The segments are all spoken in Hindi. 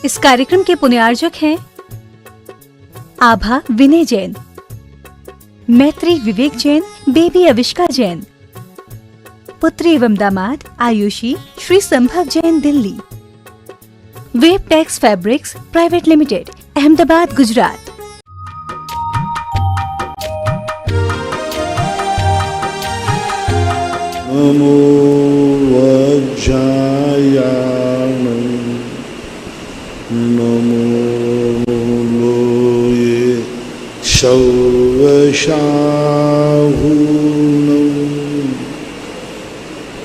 इस कार्यक्रम के पुण्यार्जक हैं आभा विनय जैन, मैत्री विवेक जैन, बेबी अविष्का जैन, पुत्री एवं दामाद Ayushi Shri Sambhav Jain Delhi, Web Tex Fabrics Private Limited Ahmedabad Gujarat. नमो वज्रायाण नमो लोये शौवशाहूनम।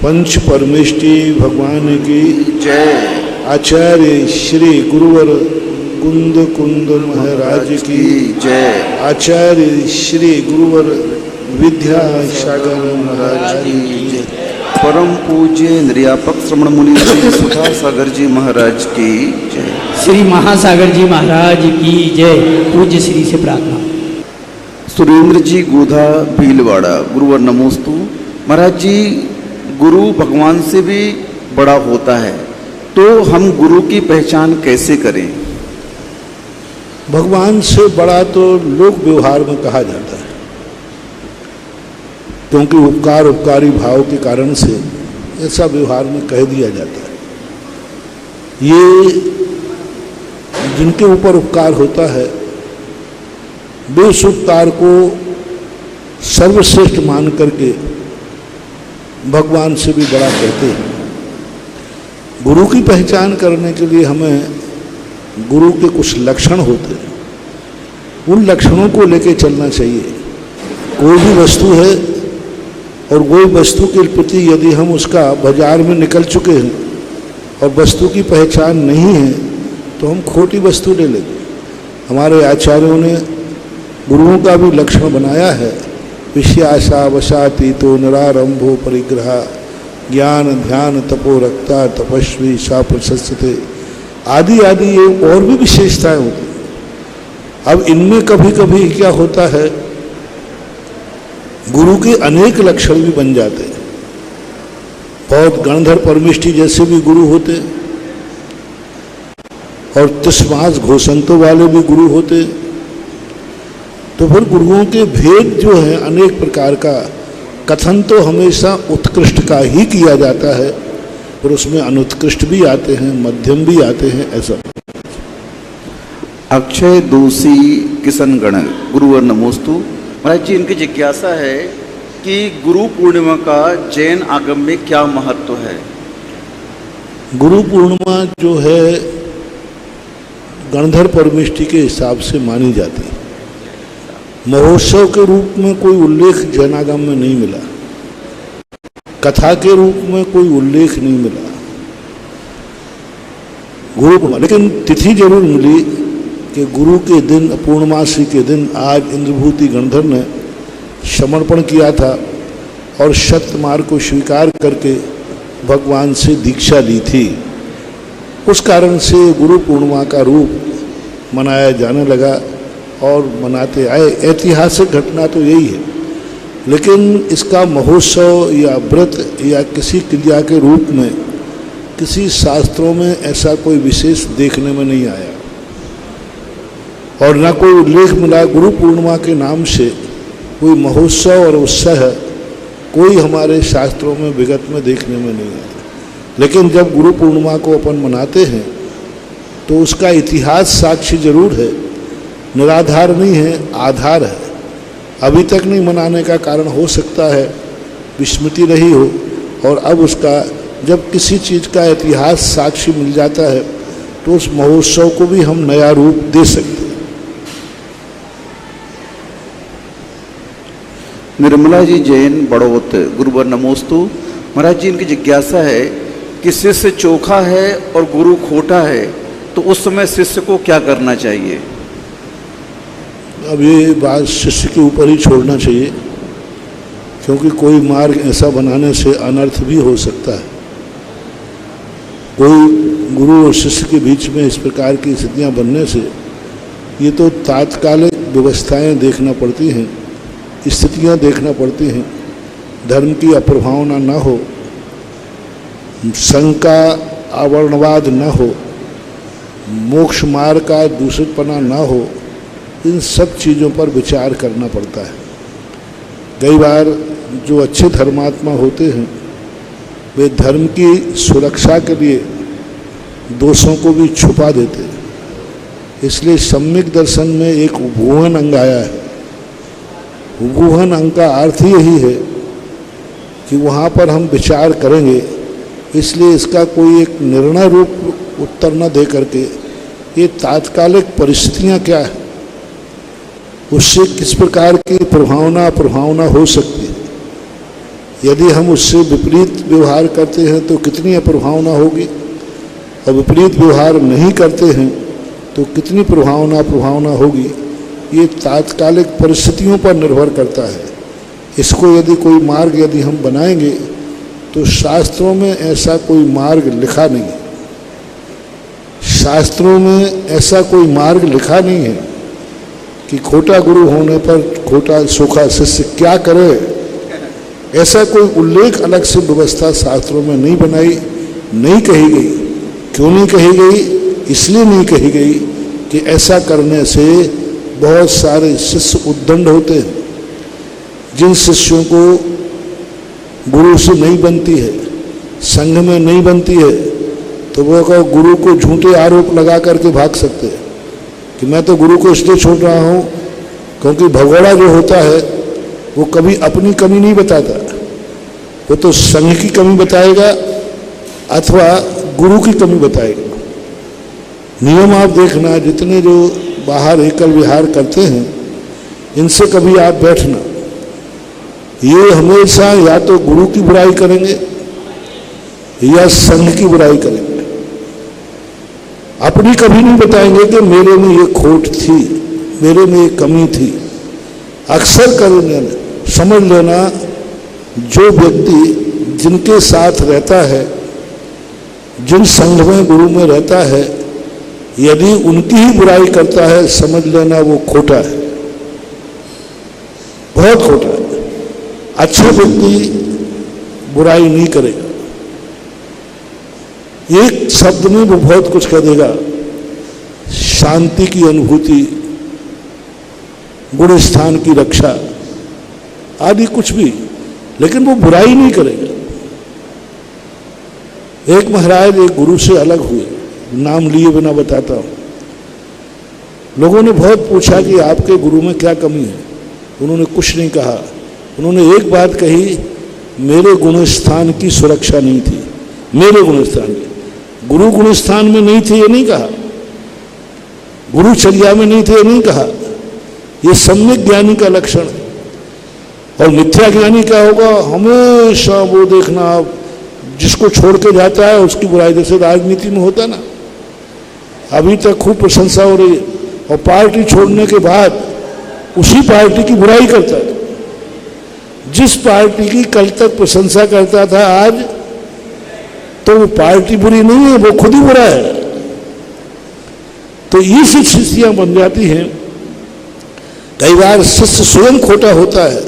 पंच परमेष्टि भगवान की जय। आचार्य श्री गुरुवर कुंद कुंद महाराज की जय। आचार्य श्री गुरुवर विद्यासागर महाराज की जय। परम पूज्य निर्यापक श्रमण मुनि श्री सुधा सागर जी महाराज की जय। श्री महासागर जी महाराज की जय। पूज्य श्री से प्रार्थना। सुरेंद्र जी गोधा भीलवाड़ा, गुरुवर नमोस्तु। महाराज जी, गुरु भगवान से भी बड़ा होता है, तो हम गुरु की पहचान कैसे करें? भगवान से बड़ा तो लोक व्यवहार में कहा जाता है, क्योंकि उपकार उपकारी भाव के कारण से ऐसा व्यवहार में कह दिया जाता है। ये जिनके ऊपर उपकार होता है वे उस उपकार को सर्वश्रेष्ठ मान करके भगवान से भी बड़ा कहते हैं। गुरु की पहचान करने के लिए हमें गुरु के कुछ लक्षण होते हैं, उन लक्षणों को लेके चलना चाहिए। कोई भी वस्तु है और कोई वस्तु के प्रति यदि हम उसका बाजार में निकल चुके हैं और वस्तु की पहचान नहीं है तो हम खोटी वस्तु ले लेंगे। हमारे आचार्यों ने गुरुओं का भी लक्षण बनाया है। विषयाशा वशातीतो निरारंभो परिग्रह ज्ञान ध्यान तपो रक्ता तपस्वी सा प्रशस्यते आदि आदि, ये और भी विशेषताएं होती हैं। अब इनमें कभी कभी क्या होता है, गुरु के अनेक लक्षण भी बन जाते हैं। बहुत गणधर परमिष्टि जैसे भी गुरु होते और तिस्मास घोषंतों वाले भी गुरु होते। तो फिर गुरुओं के भेद जो है अनेक प्रकार का कथन तो हमेशा उत्कृष्ट का ही किया जाता है, और उसमें अनुत्कृष्ट भी आते हैं, मध्यम भी आते हैं। ऐसा अक्षय दोषी किशनगढ़, गुरुवर नमोस्तु। महाराज जी, इनकी जिज्ञासा है कि गुरु पूर्णिमा का जैन आगम में क्या महत्व है? गुरु पूर्णिमा जो है गणधर परमिष्टि के हिसाब से मानी जाती है। महोत्सव के रूप में कोई उल्लेख जैनागम में नहीं मिला, कथा के रूप में कोई उल्लेख नहीं मिला गुरु, लेकिन तिथि जरूर मिली कि गुरु के दिन, पूर्णमासी के दिन आज इंद्रभूति गणधर ने समर्पण किया था और शतमार्ग को स्वीकार करके भगवान से दीक्षा ली थी। उस कारण से गुरु पूर्णिमा का रूप मनाया जाने लगा और मनाते आए। ऐतिहासिक घटना तो यही है, लेकिन इसका महोत्सव या व्रत या किसी क्रिया के रूप में किसी शास्त्रों में ऐसा कोई विशेष देखने में नहीं आया और न कोई उल्लेख मिला। गुरु पूर्णिमा के नाम से कोई महोत्सव और उत्सव कोई हमारे शास्त्रों में विगत में देखने में नहीं आया। लेकिन जब गुरु पूर्णिमा को अपन मनाते हैं तो उसका इतिहास साक्षी जरूर है, निराधार नहीं है, आधार है। अभी तक नहीं मनाने का कारण हो सकता है विस्मृति रही हो, और अब उसका जब किसी चीज़ का इतिहास साक्षी मिल जाता है तो उस महोत्सव को भी हम नया रूप दे सकते हैं। निर्मला जी जैन बड़ौत, गुरुवर नमोस्तु। महाराज जी, इनकी जिज्ञासा है कि शिष्य चोखा है और गुरु खोटा है, तो उस समय शिष्य को क्या करना चाहिए? अब ये बात शिष्य के ऊपर ही छोड़ना चाहिए, क्योंकि कोई मार्ग ऐसा बनाने से अनर्थ भी हो सकता है। कोई गुरु और शिष्य के बीच में इस प्रकार की स्थितियाँ बनने से ये तो तात्कालिक व्यवस्थाएं देखना पड़ती हैं, स्थितियाँ देखना पड़ती हैं। धर्म की अप्रभावना न हो, शंका आवरणवाद न हो, मोक्ष मार्ग का दूषितपना ना हो, इन सब चीज़ों पर विचार करना पड़ता है। कई बार जो अच्छे धर्मात्मा होते हैं वे धर्म की सुरक्षा के लिए दोषों को भी छुपा देते हैं। इसलिए सम्यक दर्शन में एक उभूहन अंग आया है। उभूहन अंग का अर्थ यही है कि वहाँ पर हम विचार करेंगे। इसलिए इसका कोई एक निर्णय रूप उत्तर न दे करके ये तात्कालिक परिस्थितियाँ क्या है, उससे किस प्रकार की प्रभावना हो सकती है, यदि हम उससे विपरीत व्यवहार करते हैं तो कितनी अप्रभावना होगी, और विपरीत व्यवहार नहीं करते हैं तो कितनी प्रभावना होगी, ये तात्कालिक परिस्थितियों पर निर्भर करता है। इसको यदि कोई मार्ग यदि हम बनाएंगे तो शास्त्रों में ऐसा कोई मार्ग लिखा नहीं है। शास्त्रों में ऐसा कोई मार्ग लिखा नहीं है कि खोटा गुरु होने पर खोटा सूखा शिष्य क्या करे। ऐसा कोई उल्लेख अलग से व्यवस्था शास्त्रों में नहीं बनाई, नहीं कही गई। क्यों नहीं कही गई? इसलिए नहीं कही गई कि ऐसा करने से बहुत सारे शिष्य उद्दंड होते हैं। जिन शिष्यों को गुरु से नहीं बनती है, संघ में नहीं बनती है, तो वो कहो गुरु को झूठे आरोप लगा करके भाग सकते हैं कि मैं तो गुरु को इसलिए छोड़ रहा हूँ क्योंकि भगोड़ा जो होता है वो कभी अपनी कमी नहीं बताता, वो तो संघ की कमी बताएगा अथवा गुरु की कमी बताएगा। नियम आप देखना, जितने जो बाहर एकल विहार करते हैं इनसे कभी आप बैठना, ये हमेशा या तो गुरु की बुराई करेंगे या संघ की बुराई करेंगे। अपनी कभी नहीं बताएंगे कि मेरे में ये खोट थी, मेरे में ये कमी थी। अक्सर कर समझ लेना, जो व्यक्ति जिनके साथ रहता है, जिन संघ में गुरु में रहता है, यदि उनकी ही बुराई करता है, समझ लेना वो खोटा है, बहुत खोटा है। अच्छा व्यक्ति बुराई नहीं करेगा, एक शब्द में वो बहुत कुछ कह देगा, शांति की अनुभूति, गुण स्थान की रक्षा आदि कुछ भी, लेकिन वो बुराई नहीं करेगा। एक महाराज एक गुरु से अलग हुए, नाम लिए बिना बताता हूं। लोगों ने बहुत पूछा कि आपके गुरु में क्या कमी है। उन्होंने कुछ नहीं कहा। उन्होंने एक बात कही, मेरे गुण स्थान की सुरक्षा नहीं थी। मेरे गुण स्थान की, गुरु गुण स्थान में नहीं थे ये नहीं कहा, गुरुचर्या में नहीं थे ये नहीं कहा। ये सम्यक ज्ञानी का लक्षण है। और मिथ्या ज्ञानी क्या होगा? हमेशा वो देखना, जिसको छोड़ के जाता है उसकी बुराई, जैसे राजनीति में होता ना, अभी तक खूब प्रशंसा हो रही है और पार्टी छोड़ने के बाद उसी पार्टी की बुराई करता है। जिस पार्टी की कल तक प्रशंसा करता था, आज तो वो पार्टी बुरी नहीं है, वो खुद ही बुरा है। तो ये सी स्थितियां बन जाती हैं। कई बार शिष्य स्वयं खोटा होता है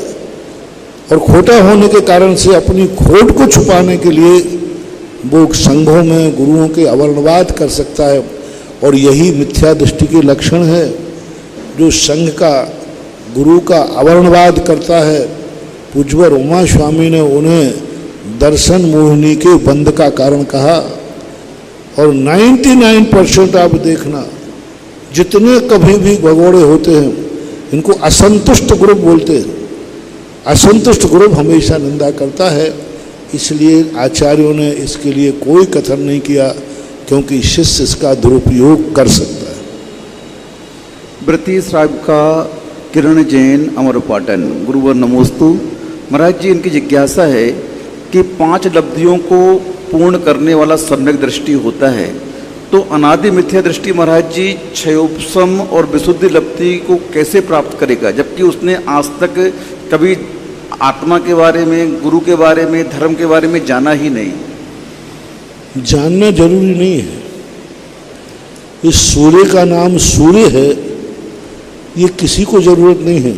और खोटा होने के कारण से अपनी खोट को छुपाने के लिए वो संघों में गुरुओं के अवर्णवाद कर सकता है। और यही मिथ्या दृष्टि के लक्षण है। जो संघ का, गुरु का अवर्णवाद करता है, पूज्यवर उमा स्वामी ने उन्हें दर्शन मोहिनी के बंध का कारण कहा। और 99% आप देखना, जितने कभी भी भगोड़े होते हैं इनको असंतुष्ट ग्रुप बोलते हैं। असंतुष्ट ग्रुप हमेशा निंदा करता है। इसलिए आचार्यों ने इसके लिए कोई कथन नहीं किया, क्योंकि शिष्य इसका दुरुपयोग कर सकता है। व्रती साहब का किरण जैन अमरपाटन, गुरुवर नमोस्तु। महाराज जी, इनकी जिज्ञासा है कि 5 लब्धियों को पूर्ण करने वाला सम्यक दृष्टि होता है, तो अनादि मिथ्या दृष्टि महाराज जी क्षयोपशम और विशुद्धि लब्धि को कैसे प्राप्त करेगा, जबकि उसने आज तक कभी आत्मा के बारे में, गुरु के बारे में, धर्म के बारे में जाना ही नहीं। जानना जरूरी नहीं है। इस सूर्य का नाम सूर्य है, ये किसी को जरूरत नहीं है।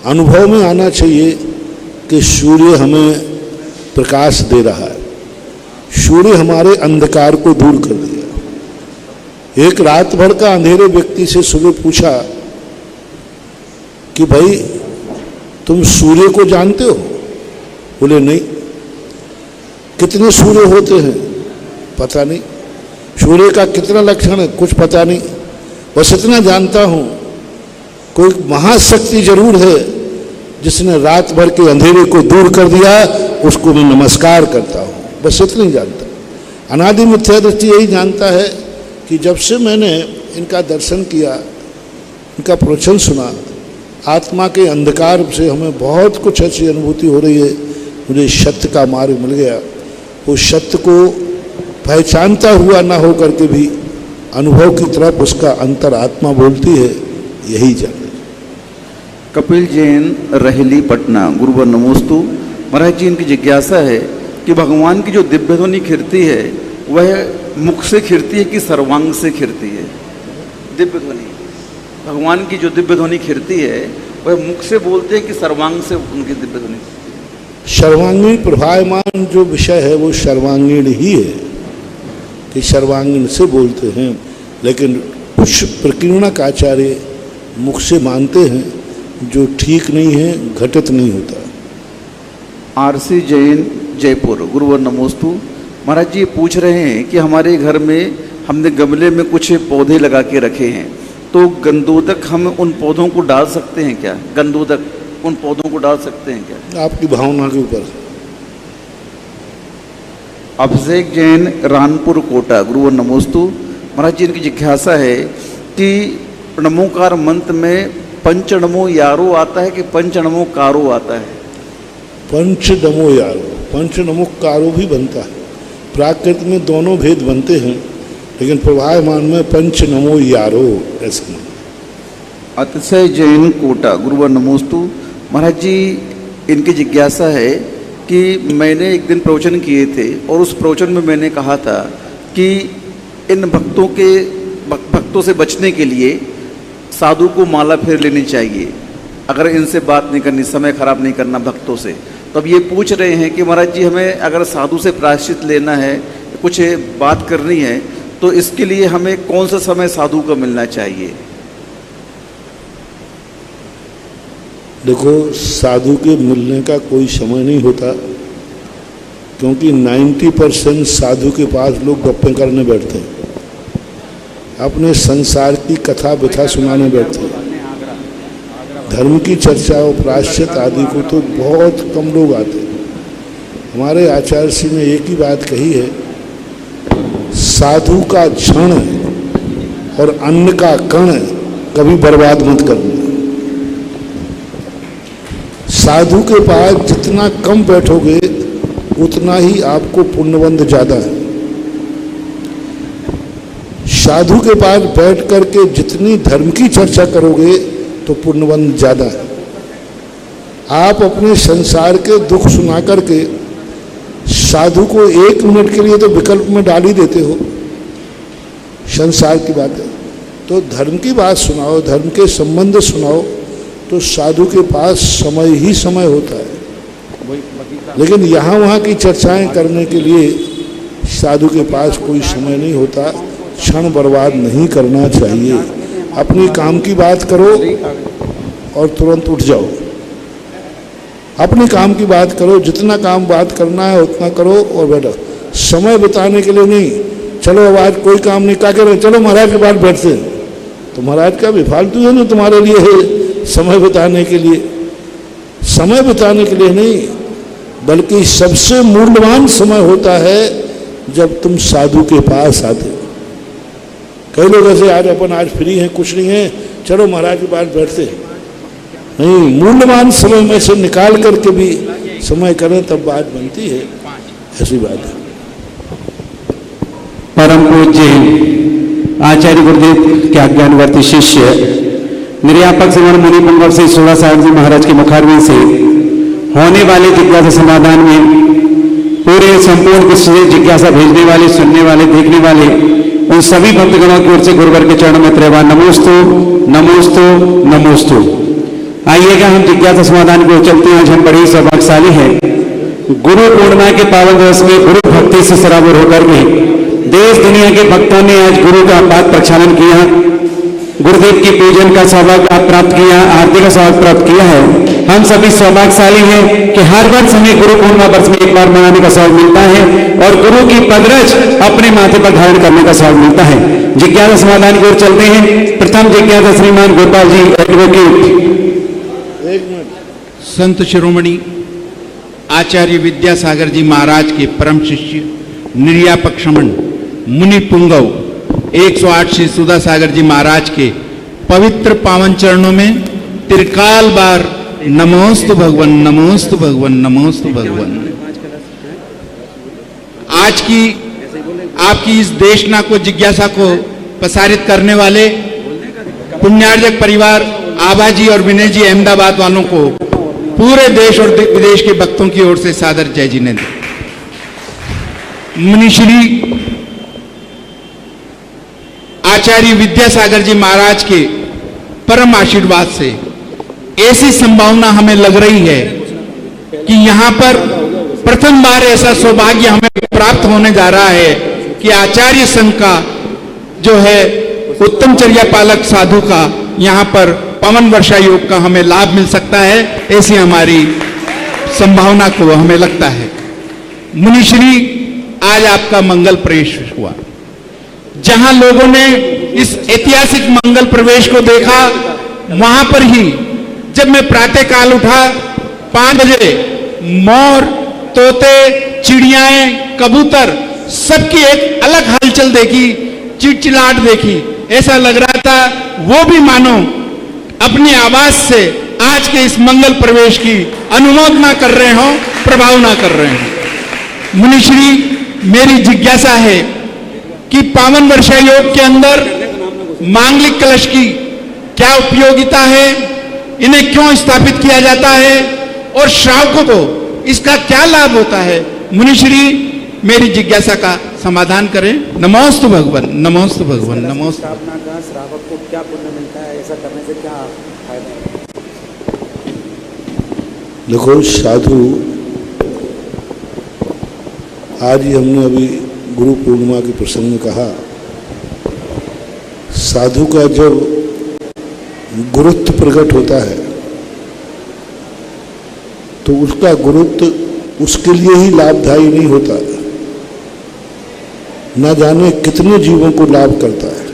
अनुभव में आना चाहिए कि सूर्य हमें प्रकाश दे रहा है, सूर्य हमारे अंधकार को दूर कर दिया। एक रात भर का अंधेरे व्यक्ति से सुबह पूछा कि भाई तुम सूर्य को जानते हो? बोले नहीं। कितने सूर्य होते हैं? पता नहीं। सूर्य का कितना लक्षण है? कुछ पता नहीं। बस इतना जानता हूं कोई महाशक्ति जरूर है जिसने रात भर के अंधेरे को दूर कर दिया, उसको मैं नमस्कार करता हूं। बस इतना ही जानता। अनादि मिथ्या दृष्टि यही जानता है कि जब से मैंने इनका दर्शन किया, इनका प्रवचन सुना, आत्मा के अंधकार से हमें बहुत कुछ ऐसी अनुभूति हो रही है। मुझे सत्य का मार्ग मिल गया। वो सत्य को पहचानता हुआ ना हो करके भी अनुभव की तरफ उसका अंतर आत्मा बोलती है, यही जाने। कपिल जैन, रहेली, पटना। गुरुवर नमोस्तु। महाराज जी, इनकी जिज्ञासा है कि भगवान की जो दिव्य ध्वनि खिरती है वह मुख से खिरती है कि सर्वांग से खिरती है? दिव्य ध्वनि, भगवान की जो दिव्य ध्वनि खिरती है वह मुख से बोलते हैं कि सर्वांग से उनकी दिव्य ध्वनि? सर्वांगीण प्रभायमान जो विषय है वो सर्वांगीण ही है कि सर्वांगीण से बोलते हैं, लेकिन कुछ प्रकीर्णक आचार्य मुख से मानते हैं, जो ठीक नहीं है, घटित नहीं होता। आरसी जैन, जयपुर। गुरुवर नमोस्तु। महाराज जी, पूछ रहे हैं कि हमारे घर में हमने गमले में कुछ पौधे लगा के रखे हैं, तो गंधोदक हम उन पौधों को डाल सकते हैं क्या? गंधोदक उन पौधों को डाल सकते हैं क्या? आपकी भावना के ऊपर। अभिषेक जैन, रानपुर, कोटा। गुरुवर नमोस्तु। महाराज जी, इनकी जिज्ञासा है कि नमोकार मंत्र में पंचनमो यारो आता है कि पंचनमो कारो आता है? पंचनमो यारो, पंचनमोकारो भी बनता है। प्राकृत में दोनों भेद बनते हैं, लेकिन प्रभायमान में पंचनमो यारो ऐसा नहीं। अतिशय जैन, कोटा। गुरुवर नमोस्तु। महाराज जी, इनकी जिज्ञासा है कि मैंने एक दिन प्रवचन किए थे और उस प्रवचन में मैंने कहा था कि इन भक्तों से बचने के लिए साधु को माला फेर लेनी चाहिए, अगर इनसे बात नहीं करनी, समय खराब नहीं करना भक्तों से। तो अब ये पूछ रहे हैं कि महाराज जी, हमें अगर साधु से प्रायश्चित लेना है, कुछ बात करनी है, तो इसके लिए हमें कौन सा समय साधु को मिलना चाहिए? देखो, साधु के मिलने का कोई समय नहीं होता, क्योंकि 90% साधु के पास लोग गप्पें करने बैठते हैं, अपने संसार की कथा व्यथा सुनाने बैठते हैं। धर्म की चर्चा और प्रायश्चित आदि को तो बहुत कम लोग आते हैं। हमारे आचार्य श्री ने एक ही बात कही है, साधु का क्षण और अन्न का कण कभी बर्बाद मत करना। साधु के पास जितना कम बैठोगे उतना ही आपको पुण्यबंध ज़्यादा है। साधु के पास बैठ करके जितनी धर्म की चर्चा करोगे तो पुण्यबंध ज़्यादा है। आप अपने संसार के दुख सुना करके साधु को 1 मिनट के लिए तो विकल्प में डाल ही देते हो, संसार की बात है। तो धर्म की बात सुनाओ, धर्म के संबंध सुनाओ, तो साधु के पास समय ही समय होता है। लेकिन यहाँ वहाँ की चर्चाएं करने के लिए साधु के पास कोई समय नहीं होता। क्षण बर्बाद नहीं करना चाहिए। अपनी काम की बात करो और तुरंत उठ जाओ। अपने काम की बात करो, जितना काम बात करना है उतना करो और बैठो। समय बिताने के लिए नहीं, चलो अब आज कोई काम नहीं, क्या करें, चलो महाराज के पास बैठते हैं, तो महाराज का भी फालतू है ना तुम्हारे लिए है समय बिताने के लिए। समय बिताने के लिए नहीं, बल्कि सबसे मूल्यवान समय होता है जब तुम साधु के पास आते हो। कई लोग ऐसे आज फ्री हैं, कुछ नहीं है, चलो महाराज के पास बैठते हैं। नहीं, मूल्यवान समय में से निकाल करके भी समय करें तब बात बनती है, ऐसी बात है। परम पूज्य आचार्य गुरुदेव के आज्ञानुवर्ती शिष्य निर्यापक श्रीमन मुनि पुंगव से 16 साहब जी महाराज के मुखारविंद से होने वाले जिज्ञासा समाधान में पूरे संपूर्ण जिज्ञासा भेजने वाले, सुनने वाले, देखने वाले उन सभी भक्तगणों की ओर से गुरुवर के चरणों में त्रैवार नमोस्तु नमोस्तु नमोस्तु। आइएगा हम जिज्ञासा समाधान को चलते हैं। आज हम बड़े सौभाग्यशाली हैं, गुरु पूर्णिमा के पावन दिवस में गुरु भक्ति से सराबोर होकर के देश दुनिया के भक्तों ने आज गुरु का पाद प्रक्षालन किया, गुरुदेव की पूजन का सौभाग्य प्राप्त किया, आरती का सौभाग्य प्राप्त किया है। हम सभी सौभाग्यशाली हैं कि हर वर्ष हमें गुरु पूर्णिमा वर्ष में एक बार मनाने का सौभाग्य मिलता है और गुरु की पदरज अपने माथे पर धारण करने का सौभाग्य मिलता है। जिज्ञासा समाधान की ओर चलते हैं। प्रथम जिज्ञासा श्रीमान गोपाल जी एडवोकेट। संत शिरोमणि आचार्य विद्यासागर जी महाराज के परम शिष्य निर्यापक श्रमण मुनि पुंगव 108 श्री सुधा सागर जी महाराज के पवित्र पावन चरणों में त्रिकाल बार नमोस्तु भगवन, नमोस्तु भगवन, नमोस्तु भगवन। आज की आपकी इस देशना को जिज्ञासा को प्रसारित करने वाले पुण्यार्जक परिवार आभा जी और विनय जी अहमदाबाद वालों को पूरे देश और विदेश के भक्तों की ओर से सादर जय जिनेंद्र। मुनिश्री आचार्य विद्यासागर जी महाराज के परम आशीर्वाद से ऐसी संभावना हमें लग रही है कि यहाँ पर प्रथम बार ऐसा सौभाग्य हमें प्राप्त होने जा रहा है कि आचार्य संघ का जो है उत्तम चर्या पालक साधु का यहाँ पर पवन वर्षा योग का हमें लाभ मिल सकता है। ऐसी हमारी संभावना को हमें लगता है। मुनिश्री आज आपका मंगल प्रवेश हुआ। जहां लोगों ने इस ऐतिहासिक मंगल प्रवेश को देखा, वहां पर ही जब मैं प्रातः काल उठा 5 बजे, मोर, तोते, चिड़ियाएं, कबूतर सबकी एक अलग हलचल देखी, चिड़चिड़ाहट देखी। ऐसा लग रहा था वो भी मानो अपनी आवाज से आज के इस मंगल प्रवेश की अनुमोदना कर रहे हो, प्रभावना कर रहे हो। मुनिश्री, मेरी जिज्ञासा है कि पावन वर्षा योग के अंदर मांगलिक कलश की क्या उपयोगिता है, इन्हें क्यों स्थापित किया जाता है और श्रावकों को इसका क्या लाभ होता है। मुनिश्री, मेरी जिज्ञासा का समाधान करें। नमोस्तु भगवन, नमोस्तु भगवन, नमोस्तु। स्थापना का श्रावक को क्या पुण्य मिलता है, ऐसा करने से क्या फायदा है? देखो साधु, आज ही हमने अभी गुरु पूर्णिमा के प्रसंग में कहा, साधु का जब गुरुत्व प्रकट होता है तो उसका गुरुत्व उसके लिए ही लाभदायी नहीं होता, न जाने कितने जीवों को लाभ करता है।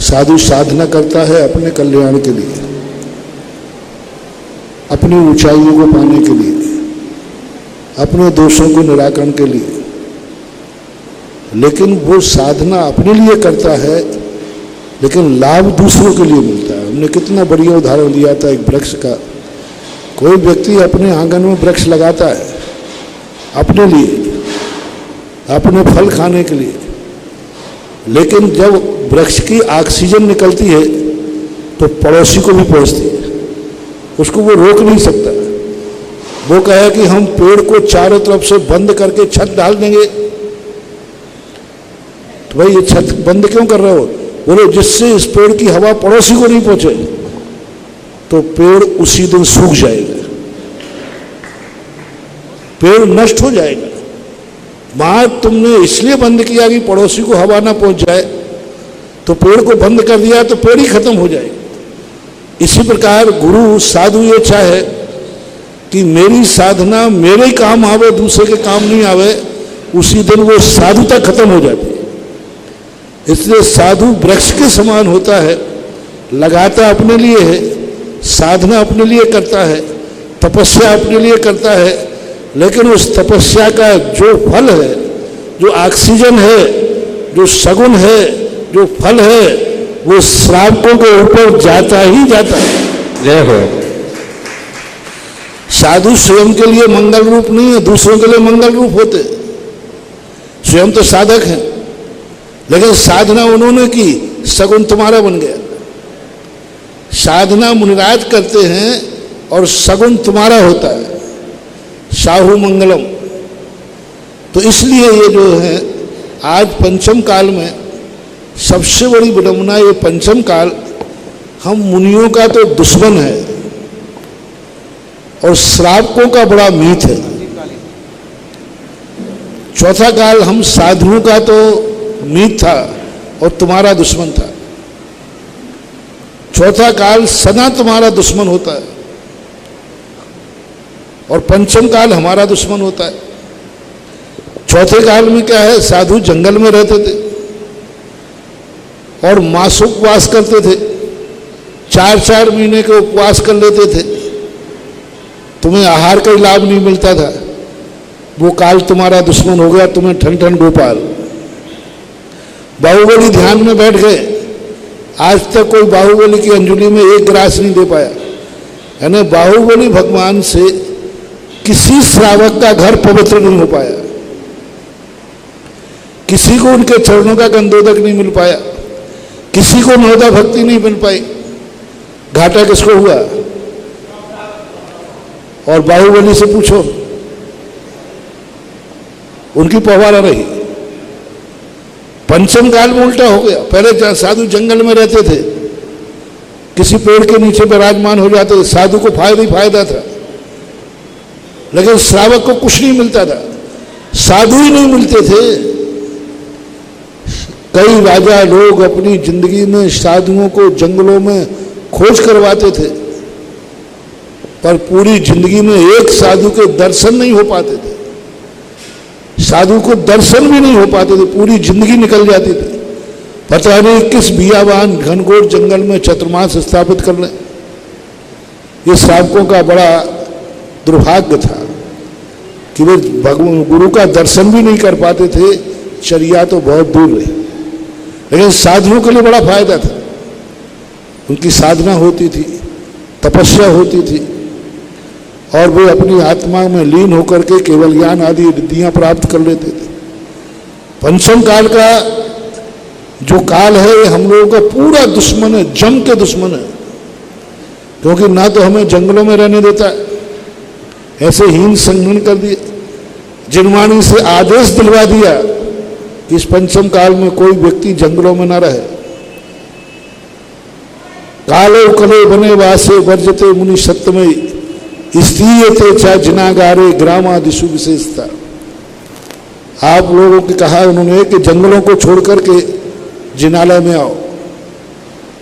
साधु साधना करता है अपने कल्याण के लिए, अपनी ऊंचाइयों को पाने के लिए, अपने दोषों को निराकरण के लिए। लेकिन वो साधना अपने लिए करता है, लेकिन लाभ दूसरों के लिए मिलता है। हमने कितना बढ़िया उदाहरण लिया था एक वृक्ष का। कोई व्यक्ति अपने आंगन में वृक्ष लगाता है अपने लिए, अपने फल खाने के लिए, लेकिन जब वृक्ष की ऑक्सीजन निकलती है तो पड़ोसी को भी पहुंचती है, उसको वो रोक नहीं सकता। वो कहे कि हम पेड़ को चारों तरफ से बंद करके छत डाल देंगे, तो भाई ये छत बंद क्यों कर रहे हो? बोले जिससे इस पेड़ की हवा पड़ोसी को नहीं पहुंचे, तो पेड़ उसी दिन सूख जाएगा, पेड़ नष्ट हो जाएगा। वहां तुमने इसलिए बंद किया कि पड़ोसी को हवा ना पहुंच जाए, तो पेड़ को बंद कर दिया तो पेड़ ही खत्म हो जाएगा। इसी प्रकार गुरु साधु ये चाहे कि मेरी साधना मेरे काम आवे, दूसरे के काम नहीं आवे, उसी दिन वो साधुता खत्म हो जाती है। इसलिए साधु वृक्ष के समान होता है, लगाता अपने लिए है, साधना अपने लिए करता है, तपस्या अपने लिए करता है, लेकिन उस तपस्या का जो फल है, जो ऑक्सीजन है, जो सगुन है, जो फल है, वो श्रावकों के ऊपर जाता ही जाता है। जय हो। साधु स्वयं के लिए मंगल रूप नहीं है, दूसरों के लिए मंगल रूप होते। स्वयं तो साधक हैं, लेकिन साधना उन्होंने की, सगुन तुम्हारा बन गया। साधना मुनिराज करते हैं और सगुन तुम्हारा होता है, साहु मंगलम। तो इसलिए ये जो है आज पंचम काल में सबसे बड़ी विडंबना, ये पंचम काल हम मुनियों का तो दुश्मन है और श्रावकों का बड़ा मीत है। चौथा काल हम साधुओं का तो मीत था और तुम्हारा दुश्मन था। चौथा काल सदा तुम्हारा दुश्मन होता है और पंचम काल हमारा दुश्मन होता है। चौथे काल में क्या है, साधु जंगल में रहते थे और मासोपवास करते थे, 4-4 महीने के उपवास कर लेते थे, तुम्हें आहार का ही लाभ नहीं मिलता था। वो काल तुम्हारा दुश्मन हो गया, तुम्हें ठन ठन गोपाल। बाहुबली ध्यान में बैठ गए, आज तक कोई बाहुबली की अंजलि में एक ग्रास नहीं दे पाया। यानी बाहुबली भगवान से किसी श्रावक का घर पवित्र नहीं हो पाया, किसी को उनके चरणों का गंधोदक नहीं मिल पाया, किसी को नौदा भक्ति नहीं मिल पाई। घाटा किसको हुआ? और बाहुबली से पूछो, उनकी पवारा रही। पंचम काल में उल्टा हो गया। पहले साधु जंगल में रहते थे, किसी पेड़ के नीचे विराजमान हो जाते थे, साधु को फायदा ही फायदा था, लेकिन श्रावक को कुछ नहीं मिलता था, साधु ही नहीं मिलते थे। कई राजा लोग अपनी जिंदगी में साधुओं को जंगलों में खोज करवाते थे, पर पूरी जिंदगी में एक साधु के दर्शन नहीं हो पाते थे। साधु को दर्शन भी नहीं हो पाते थे, पूरी जिंदगी निकल जाती थी। पता नहीं किस बियाबान घनघोर जंगल में चतुर्मास स्थापित कर लें। ये श्रावकों का बड़ा दुर्भाग्य था कि वे भगवान गुरु का दर्शन भी नहीं कर पाते थे, चर्या तो बहुत दूर रही। लेकिन साधुओं के लिए बड़ा फायदा था, उनकी साधना होती थी, तपस्या होती थी और वे अपनी आत्मा में लीन होकर के केवल ज्ञान आदि रिद्धियां प्राप्त कर लेते थे। पंचम काल का जो काल है ये हम लोगों का पूरा दुश्मन है, जम के दुश्मन है, क्योंकि ना तो हमें जंगलों में रहने देता है, ऐसे हीन संघन कर दिए, जिनवाणी से आदेश दिलवा दिया कि इस पंचम काल में कोई व्यक्ति जंगलों में ना रहे। कालो कले बने वासे वर्जते मुनि सत्यमयी स्त्रीयते चा जिनागारे ग्रामादिशु विशेषता। आप लोगों की कहा उन्होंने कि जंगलों को छोड़ करके जिनालय में आओ,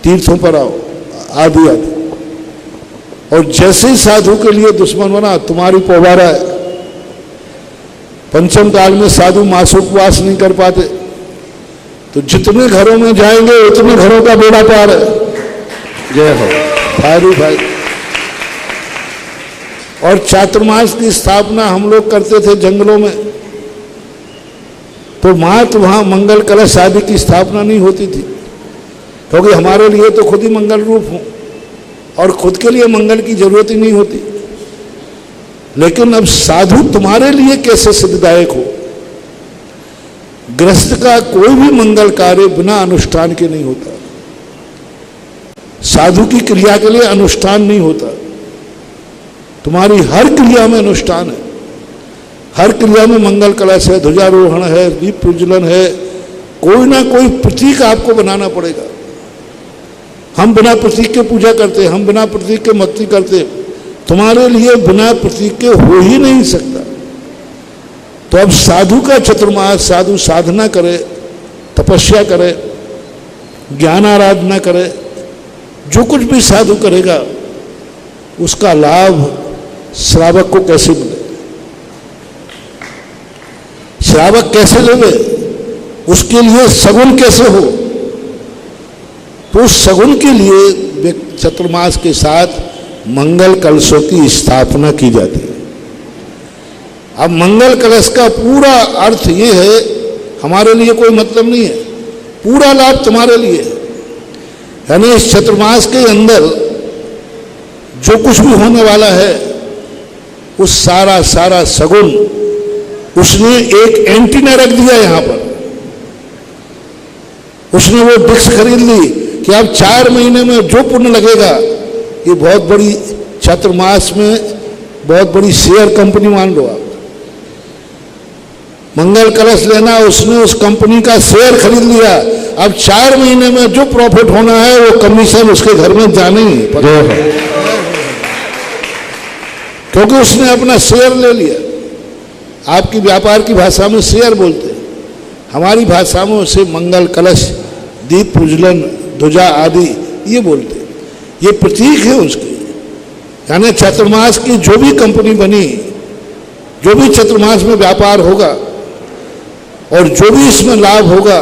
तीर्थों पर आओ, आदि आदि। और जैसे ही साधु के लिए दुश्मन बना, तुम्हारी पोबारा है। पंचम काल में साधु मासोपवास नहीं कर पाते, तो जितने घरों में जाएंगे उतने घरों का बेड़ा पार है। जय हो भाई। और चातुर्मास की स्थापना हम लोग करते थे जंगलों में, तो मात्र वहां मंगल कलश आदि की स्थापना नहीं होती थी, क्योंकि हमारे लिए तो खुद ही मंगल रूप हूं और खुद के लिए मंगल की जरूरत ही नहीं होती। लेकिन अब साधु तुम्हारे लिए कैसे सिद्धदायक हो? गृहस्थ का कोई भी मंगल कार्य बिना अनुष्ठान के नहीं होता, साधु की क्रिया के लिए अनुष्ठान नहीं होता। तुम्हारी हर क्रिया में अनुष्ठान है, हर क्रिया में मंगल कलश है, ध्वजारोहण है, दीप प्रज्वलन है, कोई ना कोई प्रतीक आपको बनाना पड़ेगा। हम बिना प्रतीक के पूजा करते, हम बिना प्रतीक के भक्ति करते, तुम्हारे लिए बिना प्रतीक के हो ही नहीं सकता। तो अब साधु का चतुर्मास, साधु साधना करे, तपस्या करे, ज्ञान आराधना करे, जो कुछ भी साधु करेगा उसका लाभ श्रावक को कैसे मिले, श्रावक कैसे लेवे, उसके लिए सगुन कैसे हो। तो उस सगुन के लिए चतुर्मास के साथ मंगल कलशों की स्थापना की जाती है। अब मंगल कलश का पूरा अर्थ ये है, हमारे लिए कोई मतलब नहीं है, पूरा लाभ तुम्हारे लिए। यानी इस चतुर्मास के अंदर जो कुछ भी होने वाला है उस सारा सगुन उसने एक एंटीना रख दिया यहां पर। उसने वो डिस्क खरीद ली कि अब 4 महीने में जो पुण्य लगेगा, ये बहुत बड़ी चतुर्मास में बहुत बड़ी शेयर कंपनी मान लो आप। मंगल कलश लेना, उसने उस कंपनी का शेयर खरीद लिया। अब 4 महीने में जो प्रॉफिट होना है वो कमीशन उसके घर में जाने ही क्योंकि उसने अपना शेयर ले लिया। आपकी व्यापार की भाषा में शेयर बोलते हैं, हमारी भाषा में उसे मंगल कलश, दीप प्रज्वलन, ध्वजा आदि ये बोलते हैं। ये प्रतीक है उसके। यानी चातुर्मास की जो भी कंपनी बनी, जो भी चातुर्मास में व्यापार होगा और जो भी इसमें लाभ होगा,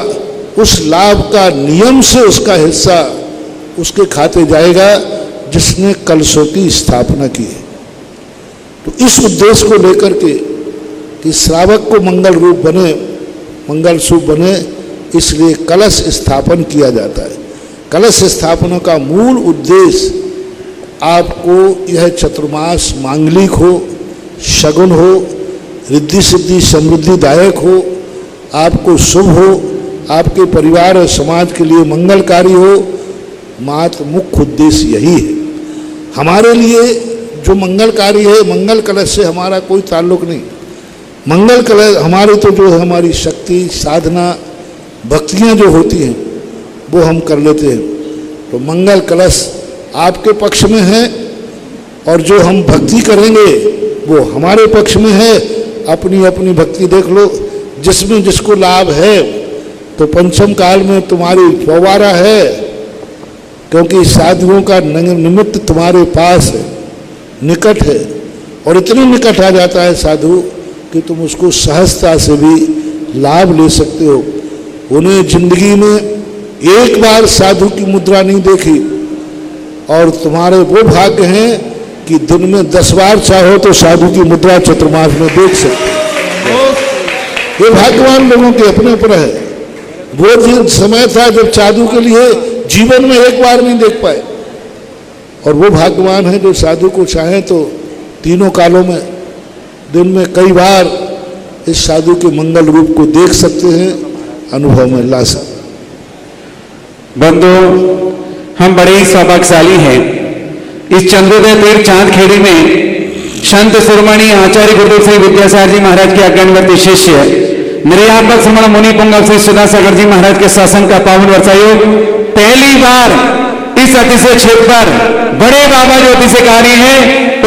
उस लाभ का नियम से उसका हिस्सा उसके खाते जाएगा जिसने कलशों की स्थापना की है। तो इस उद्देश्य को लेकर के कि श्रावक को मंगल रूप बने, मंगल शुभ बने, इसलिए कलश स्थापन किया जाता है। कलश स्थापना का मूल उद्देश्य आपको यह चतुर्मास मांगलिक हो, शगुन हो, रिद्धि सिद्धि समृद्धिदायक हो, आपको शुभ हो, आपके परिवार और समाज के लिए मंगलकारी हो, मात्र मुख्य उद्देश्य यही है। हमारे लिए जो मंगलकारी है, मंगल कलश से हमारा कोई ताल्लुक नहीं। मंगल कलश हमारे तो जो है हमारी शक्ति, साधना, भक्तियाँ जो होती हैं वो हम कर लेते हैं। तो मंगल कलश आपके पक्ष में है और जो हम भक्ति करेंगे वो हमारे पक्ष में है। अपनी अपनी भक्ति देख लो, जिसमें जिसको लाभ है। तो पंचम काल में तुम्हारी फौवारा है, क्योंकि साधुओं का निमित्त तुम्हारे पास है, निकट है, और इतने निकट आ जाता है साधु कि तुम उसको सहजता से भी लाभ ले सकते हो। उन्हें जिंदगी में एक बार साधु की मुद्रा नहीं देखी, और तुम्हारे वो भाग्य हैं कि दिन में 10 बार चाहो तो साधु की मुद्रा चतुर्मास में देख सकते हो। ये भाग्यवान लोगों के अपने ऊपर है। वो दिन समय था जब साधु के लिए जीवन में एक बार नहीं देख पाए, और वो भाग्यवान है जो साधु को चाहे तो तीनों कालों में दिन में कई बार इस साधु के मंगल रूप को देख सकते हैं, अनुभव में ला सकते। बंधु, हम बड़े ही सौभाग्यशाली हैं। इस चंद्रोदय तीर्थ चांदखेड़ी में संत शिरोमणि आचार्य गुरुदेव श्री विद्यासागर जी महाराज के अज्ञानवर्ती शिष्य निर्यापक श्रमण मुनि पुंगव श्री सुधासागर जी महाराज के शासन का पावन वर्षायोग पहली बार इस अतिशय क्षेत्र पर बड़े बाबा जो अतिशयकारी हैं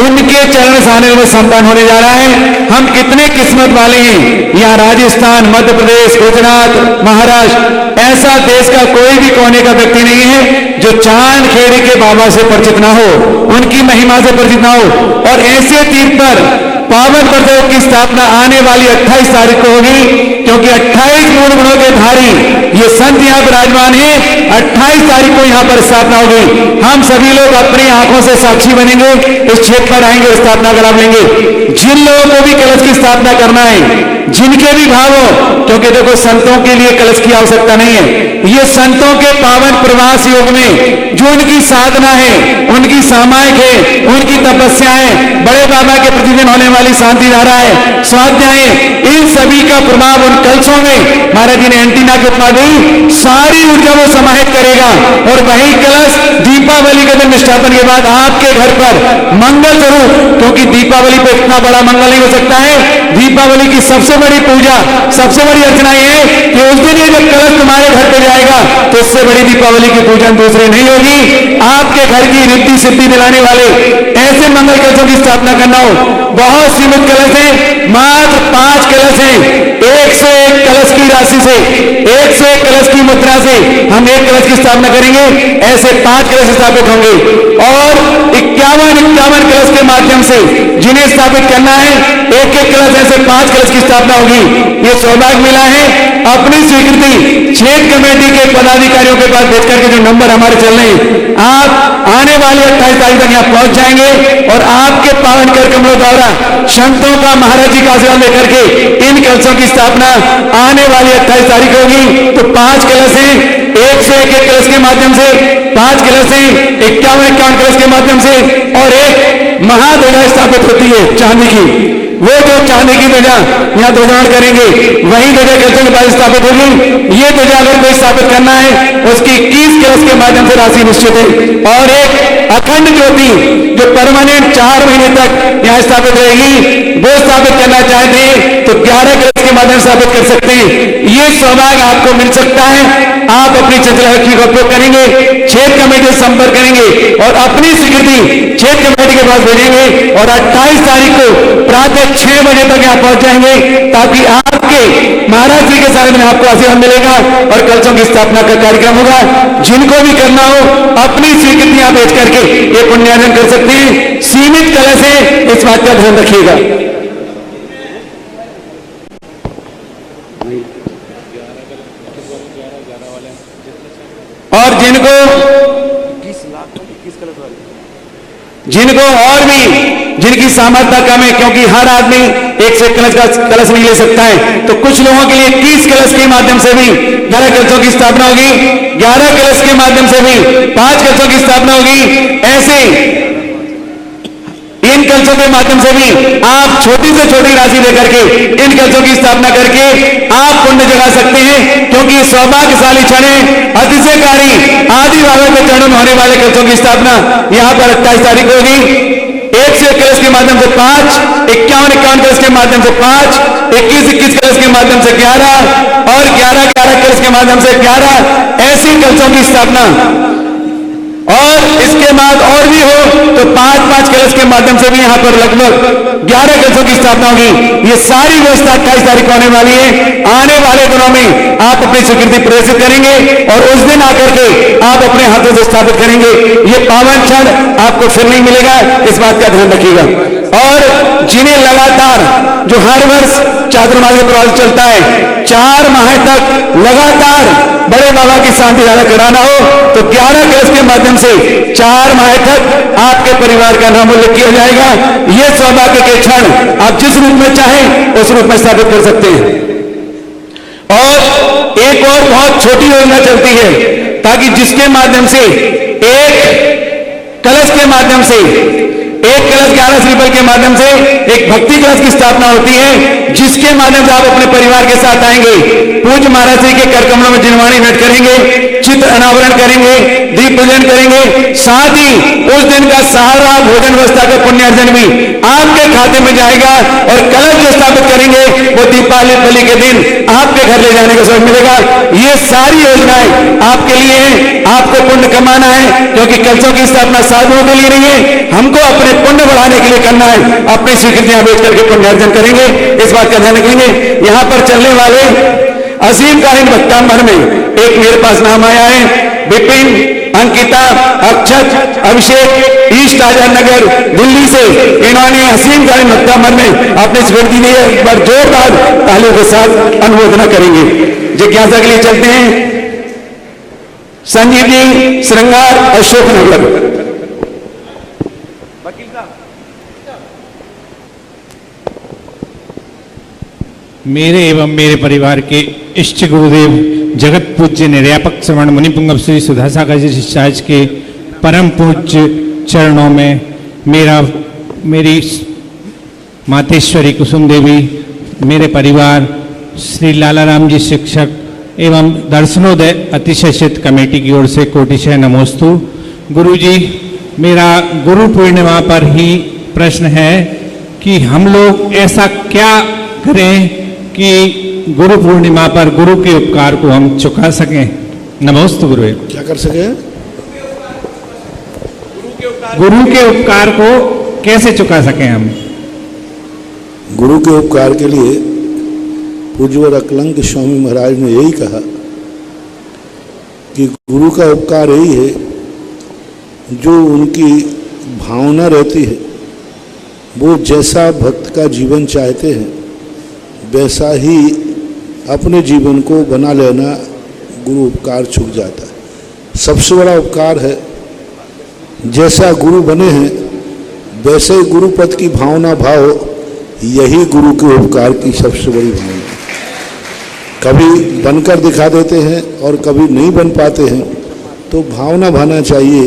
उनके चरण सानिध्य में संपन्न होने जा रहा है। हम कितने किस्मत वाले हैं। यहाँ राजस्थान, मध्य प्रदेश, गुजरात, महाराष्ट्र, ऐसा देश का कोई भी कोने का व्यक्ति नहीं है जो चांदखेड़ी के बाबा से परिचित ना हो, उनकी महिमा से परिचित ना हो। और ऐसे तीर्थ पर पावन प्रयोग की स्थापना आने वाली 28 तारीख को होगी, क्योंकि 28 मूल गुणों के धारी ये संत यहाँ विराजमान है। 28 तारीख को यहाँ पर स्थापना होगी। हम सभी लोग अपनी आंखों से साक्षी बनेंगे, इस क्षेत्र पर आएंगे, स्थापना करा लेंगे। जिन लोगों को भी कलश की स्थापना करना है, जिनके भी भाव हो, क्योंकि देखो संतों के लिए कलश की आवश्यकता नहीं है। ये संतों के पावन प्रवास योग में जो उनकी साधना है, उनकी सामायिक है, उनकी तपस्या है, बड़े बाबा के प्रतिदिन होने वाली शांति धारा है, स्वाध्याय है, इन सभी का प्रभाव उन कलशों में महाराज जी ने एंटीना के उपमा दी, सारी ऊर्जा वो समाहित करेगा। और वही कलश दीपावली के दिन निष्ठापन के बाद आपके घर पर मंगल स्वरूप, क्योंकि दीपावली पे इतना बड़ा मंगल नहीं हो सकता है। दीपावली की सबसे बड़ी पूजा, सबसे बड़ी अर्चना ये है कि उस दिन ये जब कलश तुम्हारे घर पे जाएगा तो इससे बड़ी दीपावली की पूजा दूसरी नहीं होगी। आपके घर की रिद्धि सिद्धि दिलाने वाले ऐसे मंगल कलशों की स्थापना करना हो। बहुत सीमित कलश है, मात्र 5 कलश है। 101 कलश की राशि से, 101 कलश की मुद्रा से हम 1 कलश की स्थापना करेंगे। ऐसे 5 कलश स्थापित होंगे और 51 कलश के माध्यम से जिन्हें स्थापित करना है, 1-1 कलश, ऐसे 5 कलश की स्थापना होगी। ये सौभाग्य मिला है। अपनी स्वीकृति क्षेत्र कमेटी के पदाधिकारियों के पास भेज करके जो नंबर हमारे चल रहे हैं, आप आने वाली 28 तारीख तक यहाँ पहुंच जाएंगे और आपके पावन कर कमलों द्वारा संतों का, महाराज जी का आशीर्वाद लेकर के इन कलशों की स्थापना आने वाली 28 तारीख होगी। तो 5 कलश हैं, 101 कलश के माध्यम से, 5 कलश हैं 51 कलश के माध्यम से, और एक महाध्वजा स्थापित होती है चांदी की। वो जो चांदी की ध्वजा यहाँ ध्वजारोहण करेंगे, वही ध्वजा कलशों के बाद स्थापित होगी। ये ध्वजा अगर कोई स्थापित करना है, उसकी 21 कलश के माध्यम से राशि निश्चित है। और एक अखंड ज्योति जो परमानेंट 4 महीने तक यहाँ स्थापित रहेगी, वो स्थापित करना चाहते हैं तो 11 कलश के माध्यम से साबित कर सकते हैं। ये सौभाग्य आपको मिल सकता है। आप अपनी चंचल शक्ति का उपयोग करेंगे, क्षेत्र कमेटी से संपर्क करेंगे और अपनी स्वीकृति क्षेत्र कमेटी के पास भेजेंगे और 28 तारीख को प्रातः 6 बजे तक यहाँ पहुंच जाएंगे, ताकि आपके महाराज जी के साथ में आपको आशीर्वाद मिलेगा और कलशों की स्थापना का कार्यक्रम होगा। जिनको भी करना हो अपनी स्वीकृतियां भेज करके ये पुण्यार्जन कर सकते हैं। सीमित कलश है, इस बात का ध्यान रखिएगा। और जिनको और भी जिनकी सामर्थ्य कम है, क्योंकि हर आदमी एक से कलश नहीं ले सकता है, तो कुछ लोगों के लिए 30 कलश के माध्यम से भी 11 कलशों की स्थापना होगी, 11 कलश के माध्यम से भी 5 कलशों की स्थापना होगी। ऐसे इन कलशों के माध्यम से भी आप छोटी से छोटी राशि लेकर के इन कलशों की स्थापना करके आप पुण्य जगा सकते हैं, क्योंकि सौभाग्यशाली क्षण है, अतिशयकारी आदि बाबा के चरणों में होने वाले कलशों की स्थापना यहां पर 28 तारीख को होगी। 1 से 1 कलश के माध्यम से 5, 51 कलश के माध्यम से 5, 21 कलश के माध्यम से 11 और 11 कलश के माध्यम से 11 ऐसी कलशों की स्थापना। और इसके बाद और भी हो तो 5-5 कलश के माध्यम से भी यहां पर लगभग 11 कलशों की स्थापना होगी। ये सारी व्यवस्था 28 तारीख को होने वाली है। आने वाले दिनों में आप अपनी स्वीकृति प्रेषित करेंगे और उस दिन आकर के आप अपने हाथों से स्थापित करेंगे। ये पावन क्षण आपको फिर नहीं मिलेगा, इस बात का ध्यान रखिएगा। और जिन्हें लगातार जो हर वर्ष चातुर्मास का प्रवास चलता है, 4 माह तक लगातार बड़े बाबा की शांति धारा कराना हो तो 11 कलश के माध्यम से 4 माह तक आपके परिवार का नाम उल्लेख किया जाएगा। ये सौभाग्य के क्षण आप जिस रूप में चाहें उस रूप में स्थापित कर सकते हैं। और एक और बहुत छोटी योजना चलती है, ताकि जिसके माध्यम से एक कलश के माध्यम से 1 कलश 11 श्रीफल के माध्यम से एक भक्ति कलश की स्थापना होती है, जिसके माध्यम से आप अपने परिवार के साथ आएंगे, पूज्य महाराज जी के कर कमलों में जिनवाणी भेंट करेंगे, चित्र अनावरण करेंगे, दीप पूजन करेंगे, साथ ही उस दिन का सारा भोजन व्यवस्था का पुण्यार्जन भी आपके खाते में जाएगा। और कलश जो स्थापित करेंगे वो दीपावली के दिन आपके घर ले जाने का समय मिलेगा। ये सारी योजनाएं आपके लिए हैं, आपको पुण्य कमाना है, क्योंकि कलशों की स्थापना साधुओं के लिए नहीं है, हमको अपने पुण्य बढ़ाने के लिए करना है। अपनी स्वीकृतियां बेच करके पुण्यार्जन करेंगे, इस बात का ध्यान रखेंगे। यहां पर चलने वाले असीमकालीन भक्तांबर में एक मेरे पास नाम आया है, विपिन, अंकिता, अक्षत, अभिषेक, ईस्ट आजाद नगर दिल्ली से। इन्होंने असीमकालीन भक्तांबर में अपनी स्वीकृति दी है। एक बार जोरदार तालियों के साथ अनुमोदना करेंगे। जिज्ञासा के लिए चलते हैं संजीव जी, श्रृंगार, अशोकनगर। मेरे एवं मेरे परिवार के इष्ट गुरुदेव जगत पूज्य निर्यापक श्रवण मुनि पुंगव श्री सुधासागर जी शिष्याज के परम पूज्य चरणों में मेरी मातेश्वरी कुसुम देवी, मेरे परिवार, श्री लालाराम जी शिक्षक एवं दर्शनोदय अतिशयित कमेटी की ओर से कोटिशय नमोस्तु। गुरु जी, मेरा गुरु पूर्णिमा पर ही प्रश्न है कि हम लोग ऐसा क्या करें कि गुरु पूर्णिमा पर गुरु के उपकार को हम चुका सकें। नमोस्तु गुरु। क्या कर सके? गुरु के उपकार को कैसे चुका सकें हम? गुरु के उपकार के लिए पूज्यवर अकलंक स्वामी महाराज ने यही कहा कि गुरु का उपकार यही है, जो उनकी भावना रहती है, वो जैसा भक्त का जीवन चाहते हैं वैसा ही अपने जीवन को बना लेना गुरु उपकार चुक जाता है। सबसे बड़ा उपकार है, जैसा गुरु बने हैं वैसे ही गुरु पद की भावना भाव, यही गुरु के उपकार की सबसे बड़ी भावना। कभी बनकर दिखा देते हैं और कभी नहीं बन पाते हैं, तो भावना भाना चाहिए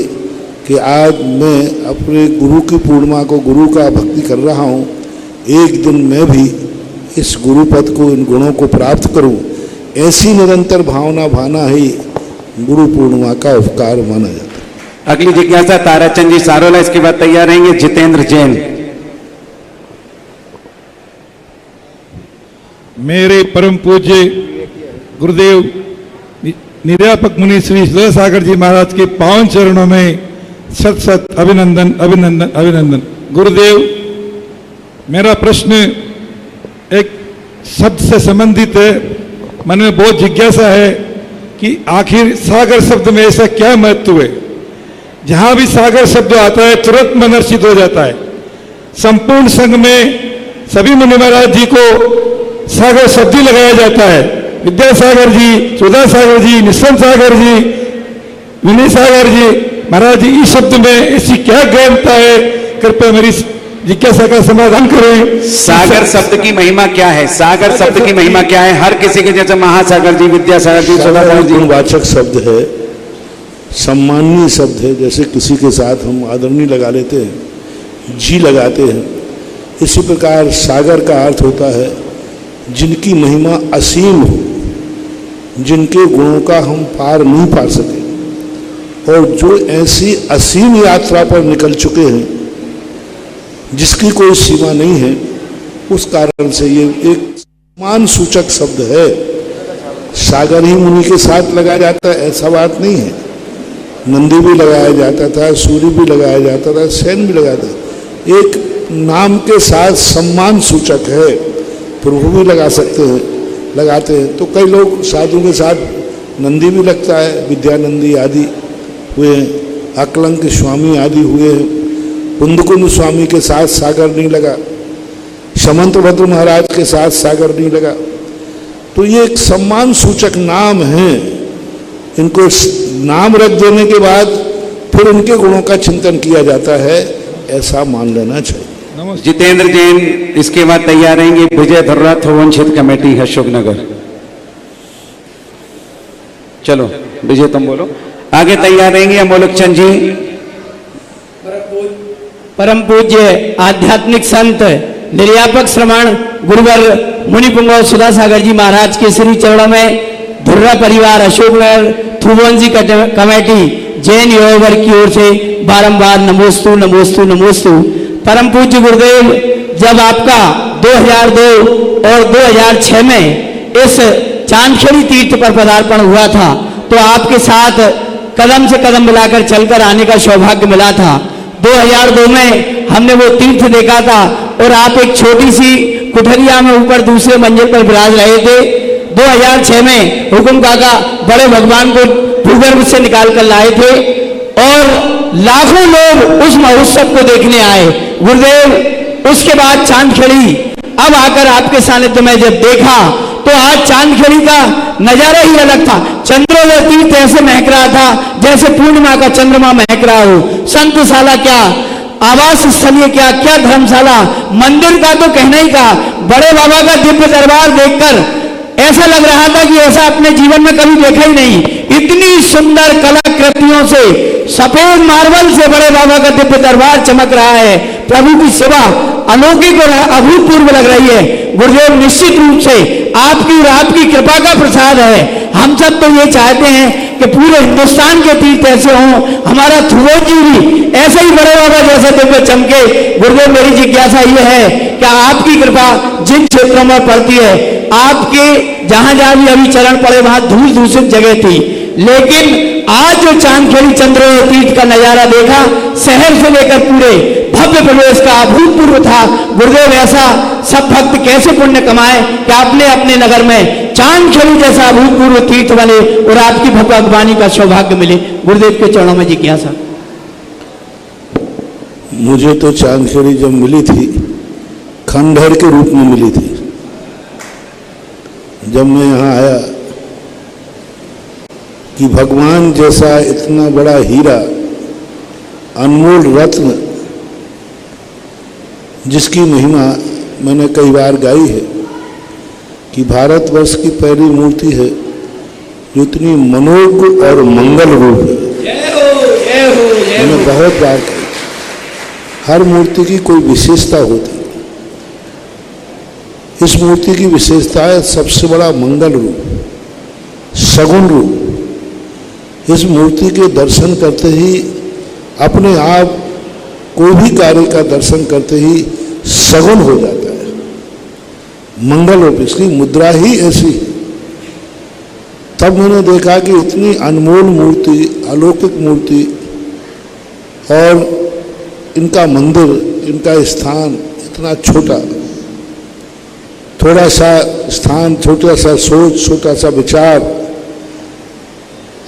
कि आज मैं अपने गुरु की पूर्णिमा को, गुरु का भक्ति कर रहा हूँ, एक दिन मैं भी इस गुरु पद को, इन गुणों को प्राप्त करूं। ऐसी निरंतर भावना भाना ही गुरु पूर्णिमा का उपकार माना जाता है। अगली जिज्ञासा ताराचंद जी सारोला, इसके बाद तैयार रहेंगे जितेंद्र जैन। मेरे परम पूज्य गुरुदेव निर्यापक मुनि श्री सुधा सागर जी महाराज के पावन चरणों में सत सत अभिनंदन अभिनंदन अभिनंदन। गुरुदेव, मेरा प्रश्न एक शब्द से संबंधित है। मन में बहुत जिज्ञासा है कि आखिर सागर शब्द में ऐसा क्या महत्व है। जहां भी सागर शब्द आता है तुरंत मन हर्षित हो जाता है। संपूर्ण संघ में सभी मुनि महाराज जी को सागर शब्द ही लगाया जाता है। विद्यासागर जी, सुधा सागर जी, निस्संत सागर जी, विनय सागर जी महाराज जी, इस शब्द में ऐसी क्या गहनता है, कृपया मेरी जिज्ञासा का समाधान करें। सागर शब्द की महिमा क्या है? सागर शब्द की महिमा क्या है? हर किसी के जैसे महासागर जी, विद्यासागर जी, सुधा सागर जी गुणवाचक शब्द है, सम्माननीय शब्द है। जैसे किसी के साथ हम आदरणीय लगा लेते हैं, जी लगाते हैं, इसी प्रकार सागर का अर्थ होता है जिनकी महिमा असीम हो, जिनके गुणों का हम पार नहीं पा सके, और जो ऐसी असीम यात्रा पर निकल चुके हैं जिसकी कोई सीमा नहीं है। उस कारण से ये एक सम्मान सूचक शब्द है। सागर ही मुनि के साथ लगाया जाता है ऐसा बात नहीं है। नंदी भी लगाया जाता था, सूर्य भी लगाया जाता था, सैन भी लगाता था। एक नाम के साथ सम्मान सूचक है। प्रभु भी लगा सकते हैं, लगाते हैं। तो कई लोग साधु के साथ नंदी भी लगता है, विद्यानंदी आदि हुए, अकलंक स्वामी आदि हुए। कुंदकुंद स्वामी के साथ सागर नहीं लगा, समंत भद्र महाराज के साथ सागर नहीं लगा। तो ये एक सम्मान सूचक नाम है। इनको नाम रख देने के बाद फिर इनके गुणों का चिंतन किया जाता है, ऐसा मान लेना चाहिए। जितेंद्र जैन इसके बाद तैयार रहेंगे। विजय धर्रा थोवन क्षेत्र कमेटी अशोकनगर। चलो विजय तुम बोलो। आगे तैयार रहेंगे अमोलक चंद जी। परम पूज्य आध्यात्मिक संत निर्यापक श्रमण गुरुवर मुनि पुंगव सुधा सागर जी महाराज के श्री चरणों में धुर्रा परिवार अशोकनगर थ्रुवंजी कमेटी जैन युवा वर्ग की ओर से बारंबार नमोस्तु नमोस्तु नमोस्तु। परम पूज्य गुरुदेव, जब आपका 2002 और 2006 में इस चांदखेड़ी तीर्थ पर पदार्पण हुआ था तो आपके साथ कदम से कदम मिलाकर चलकर आने का सौभाग्य मिला था। 2002 में हमने वो तीर्थ देखा था और आप एक छोटी सी कुठरिया में ऊपर दूसरे मंजिल पर विराज रहे थे। 2006 में हुकुम काका बड़े भगवान को भूगर्भ से निकाल कर लाए थे और लाखों लोग उस महोत्सव को देखने आए। गुरुदेव, उसके बाद चांदखेड़ी अब आकर आपके सानिध्य में जब देखा तो आज चांदखेड़ी का नजारा ही अलग था। चंद्रोदय तीर्थ ऐसे महक रहा था जैसे पूर्णिमा का चंद्रमा महक रहा हो। संतशाला क्या, आवास स्थलीय क्या, क्या धर्मशाला, मंदिर का तो कहना ही का। बड़े बाबा का दिव्य दरबार देखकर ऐसा लग रहा था कि ऐसा अपने जीवन में कभी देखा ही नहीं। इतनी सुंदर कलाकृतियों से, सफेद मार्बल से बड़े बाबा का दिव्य दरबार चमक रहा है। प्रभु की सेवा अलौकिक और अभूतपूर्व लग रही है। गुरुदेव, निश्चित रूप से आपकी और आपकी कृपा का प्रसाद है। हम सब तो ये चाहते हैं कि पूरे हिंदुस्तान के तीर्थ ऐसे हों, हमारा थ्रुवंजी भी ऐसे ही बड़े बाबा जैसे दिव्य चमके। गुरुदेव, मेरी जिज्ञासा ये है कि आपकी कृपा जिन क्षेत्रों में पड़ती है, आपके जहां जहां भी अभी चरण पड़े वहां धूल दूषित जगह थी, लेकिन आज जो चांदखेड़ी चंद्रोदय तीर्थ का नजारा देखा, शहर से लेकर पूरे भव्य प्रवेश का अभूतपूर्व था। गुरुदेव, ऐसा सब भक्त कैसे पुण्य कमाए कि आपने अपने नगर में चांदखेड़ी जैसा अभूतपूर्व तीर्थ बने और आपकी भगवानी का सौभाग्य मिले। गुरुदेव के चरणों में जिज्ञासा। मुझे तो चांदखेड़ी जब मिली थी खंडहर के रूप में मिली थी। जब मैं यहाँ आया कि भगवान जैसा इतना बड़ा हीरा, अनमोल रत्न, जिसकी महिमा मैंने कई बार गाई है कि भारतवर्ष की पहली मूर्ति है जो इतनी मनोज्ञ और मंगल रूप है। मैंने बहुत बार कही, हर मूर्ति की कोई विशेषता होती है। इस मूर्ति की विशेषता है सबसे बड़ा मंगल रूप, सगुण रूप। इस मूर्ति के दर्शन करते ही अपने आप कोई भी कार्य का दर्शन करते ही सगुण हो जाता है। मंगल रूप, इसकी मुद्रा ही ऐसी है। तब मैंने देखा कि इतनी अनमोल मूर्ति, अलौकिक मूर्ति, और इनका मंदिर, इनका स्थान इतना छोटा, थोड़ा सा स्थान, छोटा सा सोच, छोटा सा विचार।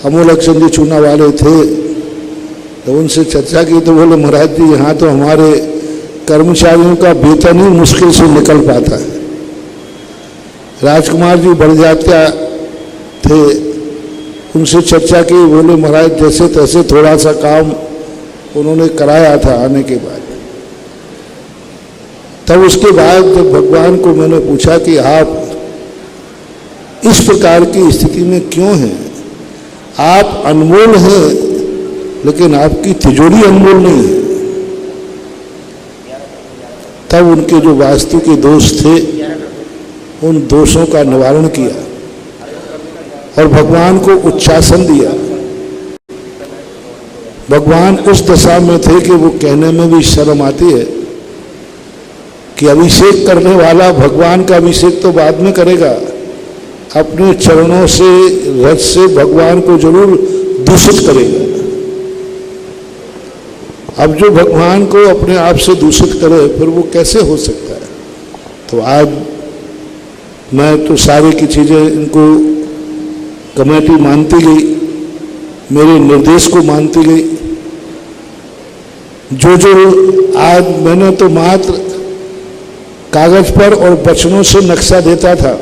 अमोलक चंद जी चूना वाले थे, तो उनसे चर्चा की तो बोले महाराज जी यहाँ तो हमारे कर्मचारियों का वेतन ही मुश्किल से निकल पाता है। राजकुमार जी बड़जात्या थे, उनसे चर्चा की, बोले महाराज जैसे तैसे थोड़ा सा काम उन्होंने कराया था आने के बाद। तब उसके बाद जब भगवान को मैंने पूछा कि आप इस प्रकार की स्थिति में क्यों हैं, आप अनमोल हैं लेकिन आपकी तिजोरी अनमोल नहीं है। तब उनके जो वास्तु के दोष थे, उन दोषों का निवारण किया और भगवान को उच्चासन दिया। भगवान उस दशा में थे कि वो कहने में भी शर्म आती है कि अभिषेक करने वाला भगवान का अभिषेक तो बाद में करेगा, अपने चरणों से, रज से भगवान को जरूर दूषित करेगा। अब जो भगवान को अपने आप से दूषित करे फिर वो कैसे हो सकता है। तो आज मैं तो सारी की चीज़ें इनको कमेटी मानती गई, मेरे निर्देश को मानती गई। जो आज मैंने तो मात्र कागज पर और वचनों से नक्शा देता था,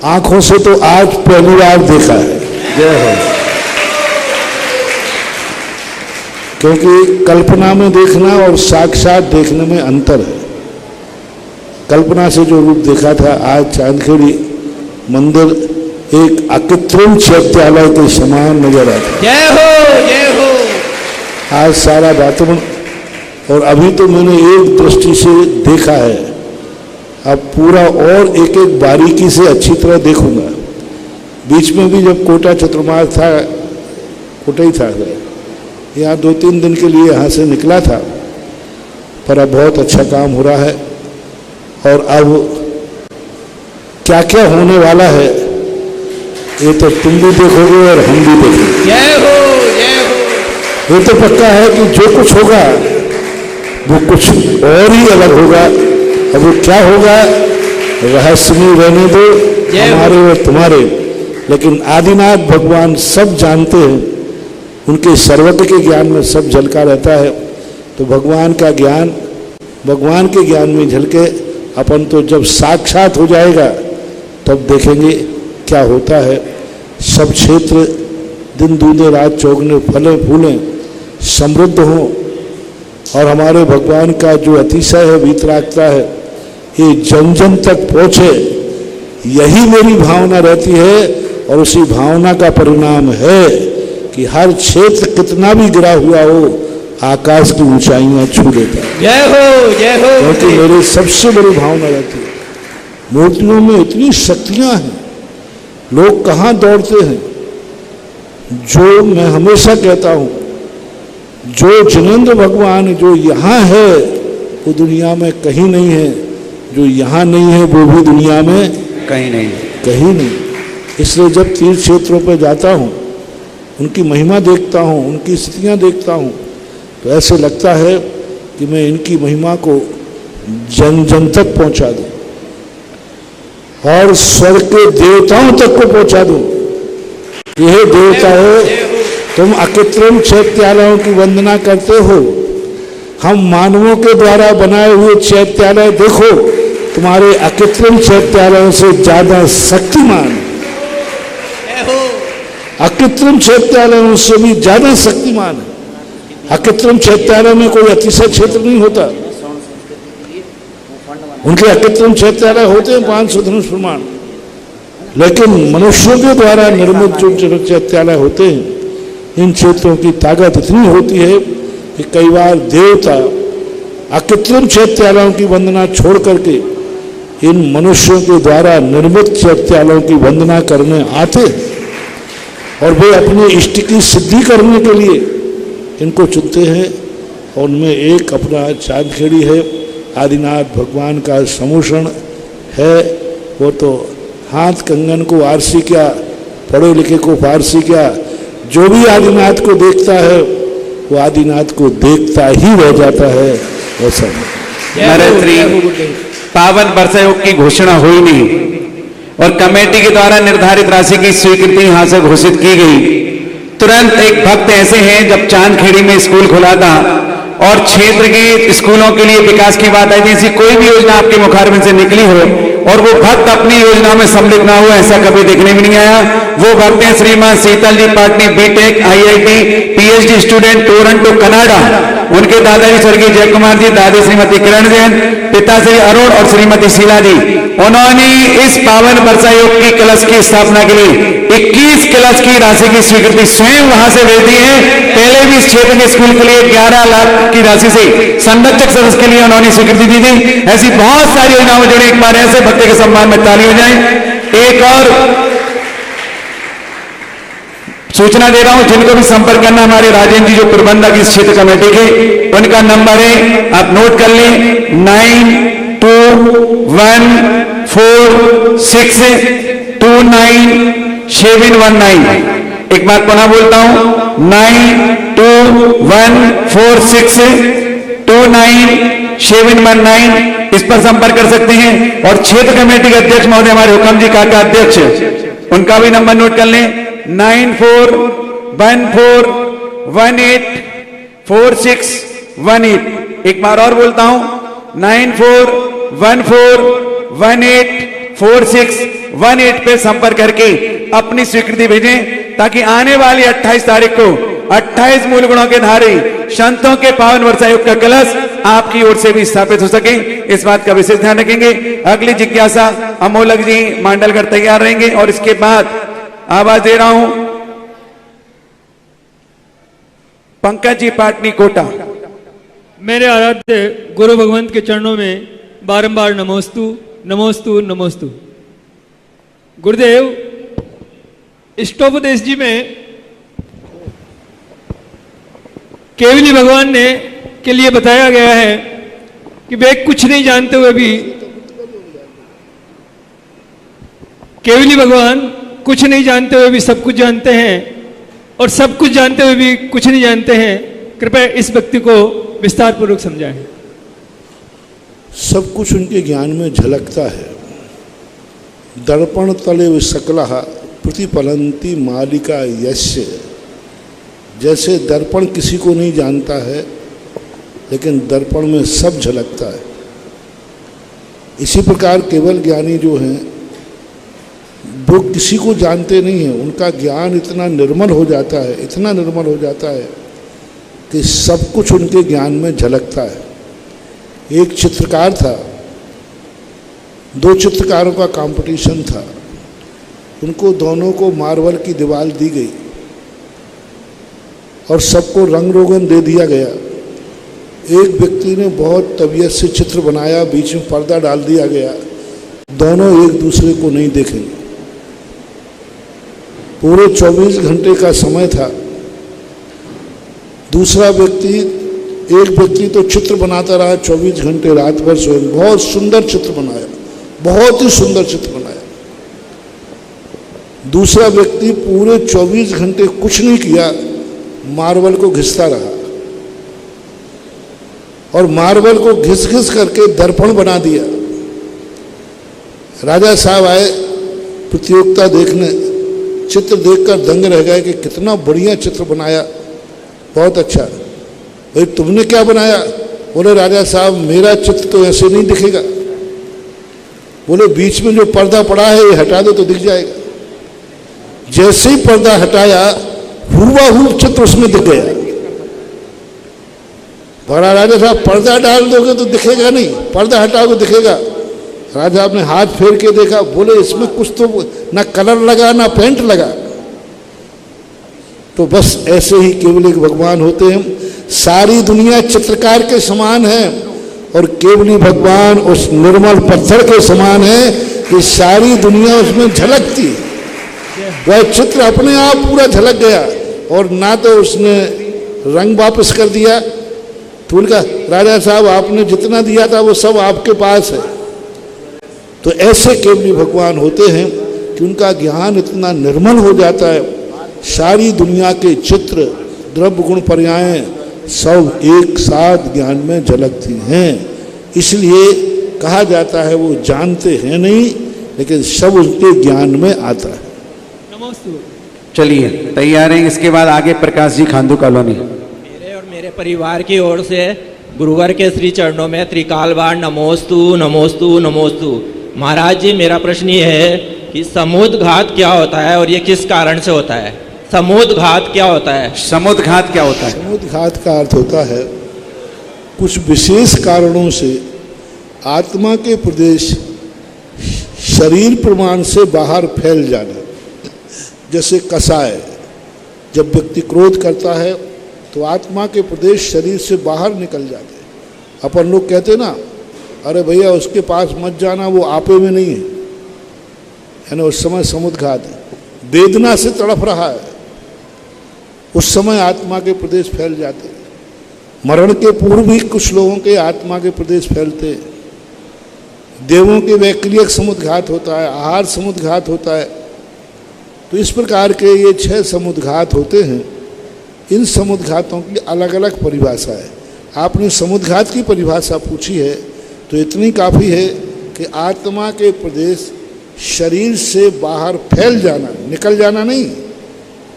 आंखों से तो आज पहली बार देखा है। जय हो। क्योंकि कल्पना में देखना और साक्षात देखने में अंतर है। कल्पना से जो रूप देखा था, आज चांदखेड़ी मंदिर एक अकृत्रिम चैत्यालय के समान नजर आता है। जय हो, जय हो। आज सारा वातावरण, और अभी तो मैंने एक दृष्टि से देखा है, अब पूरा और एक एक बारीकी से अच्छी तरह देखूंगा। बीच में भी जब कोटा चतुर्मास था, कोटा ही था, यहाँ 2-3 दिन के लिए यहाँ से निकला था, पर अब बहुत अच्छा काम हो रहा है। और अब क्या क्या होने वाला है ये तो तुम भी देखोगे और हम भी देखेंगे। जय हो, जय हो। ये तो पक्का है कि जो कुछ होगा वो कुछ और ही अलग होगा। अब वो क्या होगा रहस्यमय रहने दो, हमारे और तुम्हारे। लेकिन आदिनाथ भगवान सब जानते हैं, उनके सर्वज्ञ के ज्ञान में सब झलका रहता है। तो भगवान का ज्ञान, भगवान के ज्ञान में झलके अपन तो जब साक्षात हो जाएगा तब देखेंगे क्या होता है। सब क्षेत्र दिन दूने रात चौगने फले फूलें, समृद्ध हों, और हमारे भगवान का जो अतिशय है, वीतरागता है, ये जन जन तक पहुँचे, यही मेरी भावना रहती है। और उसी भावना का परिणाम है कि हर क्षेत्र कितना भी गिरा हुआ हो, आकाश की ऊंचाइयां छू लेता है। जय हो, जय हो। क्योंकि मेरी सबसे बड़ी भावना रहती है, मूर्तियों में इतनी शक्तियां हैं, लोग कहाँ दौड़ते हैं। जो मैं हमेशा कहता हूँ, जो जिनेंद्र भगवान जो यहाँ है वो दुनिया में कहीं नहीं है, जो यहाँ नहीं है वो भी दुनिया में कहीं नहीं, कहीं नहीं। इसलिए जब तीर्थ क्षेत्रों पर जाता हूँ, उनकी महिमा देखता हूँ, उनकी स्थितियाँ देखता हूँ, तो ऐसे लगता है कि मैं इनकी महिमा को जन जन तक पहुँचा दूँ और स्वर्ग के देवताओं तक को पहुँचा दूँ। यह देवताओं, तुम अकृत्रिम चैत्यालयों की वंदना करते हो, हम मानवों के द्वारा बनाए हुए चैत्यालय देखो, तुम्हारे अकृत्रिम चैत्यालयों से ज्यादा शक्तिमान, अकृत्रिम चैत्यालयों से भी ज्यादा शक्तिमान है। अकृत्रिम चैत्यालय में कोई अतिशय क्षेत्र नहीं होता, उनके अकृत्रिम चैत्यालय होते हैं 500 धनुष प्रमाण, लेकिन मनुष्यों के द्वारा निर्मित जो चैत्यालय होते हैं, इन क्षेत्रों की ताकत इतनी होती है कि कई बार देवता अकृत्रिम चैत्यालयों की वंदना छोड़ करके इन मनुष्यों के द्वारा निर्मित चैत्यालयों की वंदना करने आते हैं, और वे अपने इष्ट की सिद्धि करने के लिए इनको चुनते हैं। और उनमें एक अपना चांदखेड़ी है, आदिनाथ भगवान का समूषण है, वो तो हाथ कंगन को आरसी क्या, पढ़े लिखे को फारसी क्या, जो भी आदिनाथ को देखता है वो आदिनाथ को देखता ही रह जाता है। ऐसा नरेत्री पावन वर्षा योग की घोषणा हुई नहीं और कमेटी के द्वारा निर्धारित राशि की स्वीकृति यहां से घोषित की गई। तुरंत एक भक्त ऐसे हैं, जब चांदखेड़ी में स्कूल खुला था और क्षेत्र के स्कूलों के लिए विकास की बात आई थी, ऐसी कोई भी योजना आपके मुखारबिंद से निकली हो और वो भक्त अपनी योजना में सम्मिलित ना हुआ, ऐसा कभी देखने में नहीं आया। वो भक्त हैं Shriman Sheetal ji Patni, BTech IIT PhD student, Toronto Canada. उनके दादाजी स्वर्गीय जय कुमार जी, दादी श्रीमती किरण जैन, पिता श्री अरुण और श्रीमती शीला जी, उन्होंने इस पावन वर्षा योग की कलश की स्थापना के लिए 21 कलश की राशि की स्वीकृति स्वयं वहां से भेज दी है। पहले भी इस क्षेत्र के स्कूल के लिए 11 लाख की राशि से संरक्षक सदस्य के लिए उन्होंने स्वीकृति दी थी। ऐसी बहुत सारी योजनाओं में जुड़े, एक बार ऐसे भक्त के सम्मान में ताली हो जाए। एक और सूचना दे रहा हूं, जिनको भी संपर्क करना, हमारे राजेंद्र जी जो प्रबंधक इस क्षेत्र कमेटी के, उनका नंबर है, आप नोट कर लें, 9214629719। एक बात पुनः बोलता हूं, 9214629719, इस पर संपर्क कर सकते हैं। और क्षेत्र कमेटी के अध्यक्ष महोदय हमारे हुकम जी काका अध्यक्ष, उनका भी नंबर नोट कर लें, 9414184618। एक बार और बोलता हूं, 9414184618 पे संपर्क करके अपनी स्वीकृति भेजें, ताकि आने वाली 28 तारीख को 28 मूल गुणों के धारी संतों के पावन वर्षा योग का कलश आपकी ओर से भी स्थापित हो सके, इस बात का विशेष ध्यान रखेंगे। अगली जिज्ञासा अमोलक जी मांडलकर तैयार रहेंगे और इसके बाद आवाज दे रहा हूं पंकज जी पाटनी कोटा। मेरे आराध्य गुरु भगवंत के चरणों में बारंबार नमोस्तु नमोस्तु नमोस्तु। गुरुदेव, इष्टोपदेश जी में केवली भगवान ने के लिए बताया गया है कि वे कुछ नहीं जानते हुए भी, केवली भगवान कुछ नहीं जानते हुए भी सब कुछ जानते हैं और सब कुछ जानते हुए भी कुछ नहीं जानते हैं। कृपया इस व्यक्ति को विस्तार पूर्वक समझाएं। सब कुछ उनके ज्ञान में झलकता है। दर्पण तले सकलः प्रतिफलंती मालिका यस्य। जैसे दर्पण किसी को नहीं जानता है, लेकिन दर्पण में सब झलकता है। इसी प्रकार केवल ज्ञानी जो हैं वो किसी को जानते नहीं हैं, उनका ज्ञान इतना निर्मल हो जाता है, इतना निर्मल हो जाता है कि सब कुछ उनके ज्ञान में झलकता है। एक चित्रकार था, दो चित्रकारों का कंपटीशन था, उनको दोनों को मार्बल की दीवार दी गई और सबको रंग रोगन दे दिया गया। एक व्यक्ति ने बहुत तबीयत से चित्र बनाया, बीच में पर्दा डाल दिया गया, दोनों एक दूसरे को नहीं देखेंगे। पूरे 24 घंटे का समय था। दूसरा व्यक्ति, एक व्यक्ति तो चित्र बनाता रहा 24 घंटे, रात भर सोए, बहुत सुंदर चित्र बनाया, बहुत ही सुंदर चित्र बनाया। दूसरा व्यक्ति पूरे 24 घंटे कुछ नहीं किया, मार्बल को घिसता रहा और मार्बल को घिस घिस करके दर्पण बना दिया। राजा साहब आए प्रतियोगिता देखने, चित्र देखकर दंग रह गए कि कितना बढ़िया चित्र बनाया, बहुत अच्छा। भाई तुमने क्या बनाया? बोले राजा साहब मेरा चित्र तो ऐसे नहीं दिखेगा। बोले बीच में जो पर्दा पड़ा है ये हटा दो तो दिख जाएगा। जैसे ही पर्दा हटाया हुबहू चित्र उसमें दिख गया। बड़ा राजा साहब पर्दा डाल दोगे तो दिखेगा नहीं, पर्दा हटाओगे दिखेगा। राजा साहब ने हाथ फेर के देखा, बोले इसमें कुछ तो ना कलर लगा ना पेंट लगा। तो बस ऐसे ही केवल एक भगवान होते हैं। सारी दुनिया चित्रकार के समान है और केवली भगवान उस निर्मल पत्थर के समान है कि सारी दुनिया उसमें झलकती। वह चित्र अपने आप पूरा झलक गया और ना तो उसने रंग वापस कर दिया। तो उनका राजा साहब आपने जितना दिया था वो सब आपके पास है। तो ऐसे केवली भगवान होते हैं कि उनका ज्ञान इतना निर्मल हो जाता है, सारी दुनिया के चित्र द्रव्य गुण पर्याय सब एक साथ ज्ञान में झलकती हैं। इसलिए कहा जाता है वो जानते हैं नहीं, लेकिन सब उनके ज्ञान में आता है। चलिए तैयार हैं। इसके बाद आगे प्रकाश जी, खांडू कॉलोनी। मेरे और मेरे परिवार की ओर से गुरुवर के श्री चरणों में त्रिकाल बार नमोस्तु नमोस्तु नमोस्तु। महाराज जी, मेरा प्रश्न ये है कि समुद्घात क्या होता है और ये किस कारण से होता है? समुद्घात क्या होता है? समुद्घात क्या होता है? समुद्घात का अर्थ होता है कुछ विशेष कारणों से आत्मा के प्रदेश शरीर प्रमाण से बाहर फैल जाना। जैसे कसाय, जब व्यक्ति क्रोध करता है तो आत्मा के प्रदेश शरीर से बाहर निकल जाते हैं। अपन लोग कहते हैं ना, अरे भैया उसके पास मत जाना, वो आपे में नहीं है, यानी उस समय समुद्घात है, वेदना से तड़प रहा है, उस समय आत्मा के प्रदेश फैल जाते हैं। मरण के पूर्व भी कुछ लोगों के आत्मा के प्रदेश फैलते हैं। देवों के वैक्रियक समुद्घात होता है, आहार समुद्घात होता है। तो इस प्रकार के ये 6 समुद्घात होते हैं। इन समुद्घातों की अलग अलग परिभाषा है। आपने समुद्घात की परिभाषा पूछी है तो इतनी काफ़ी है कि आत्मा के प्रदेश शरीर से बाहर फैल जाना, निकल जाना नहीं,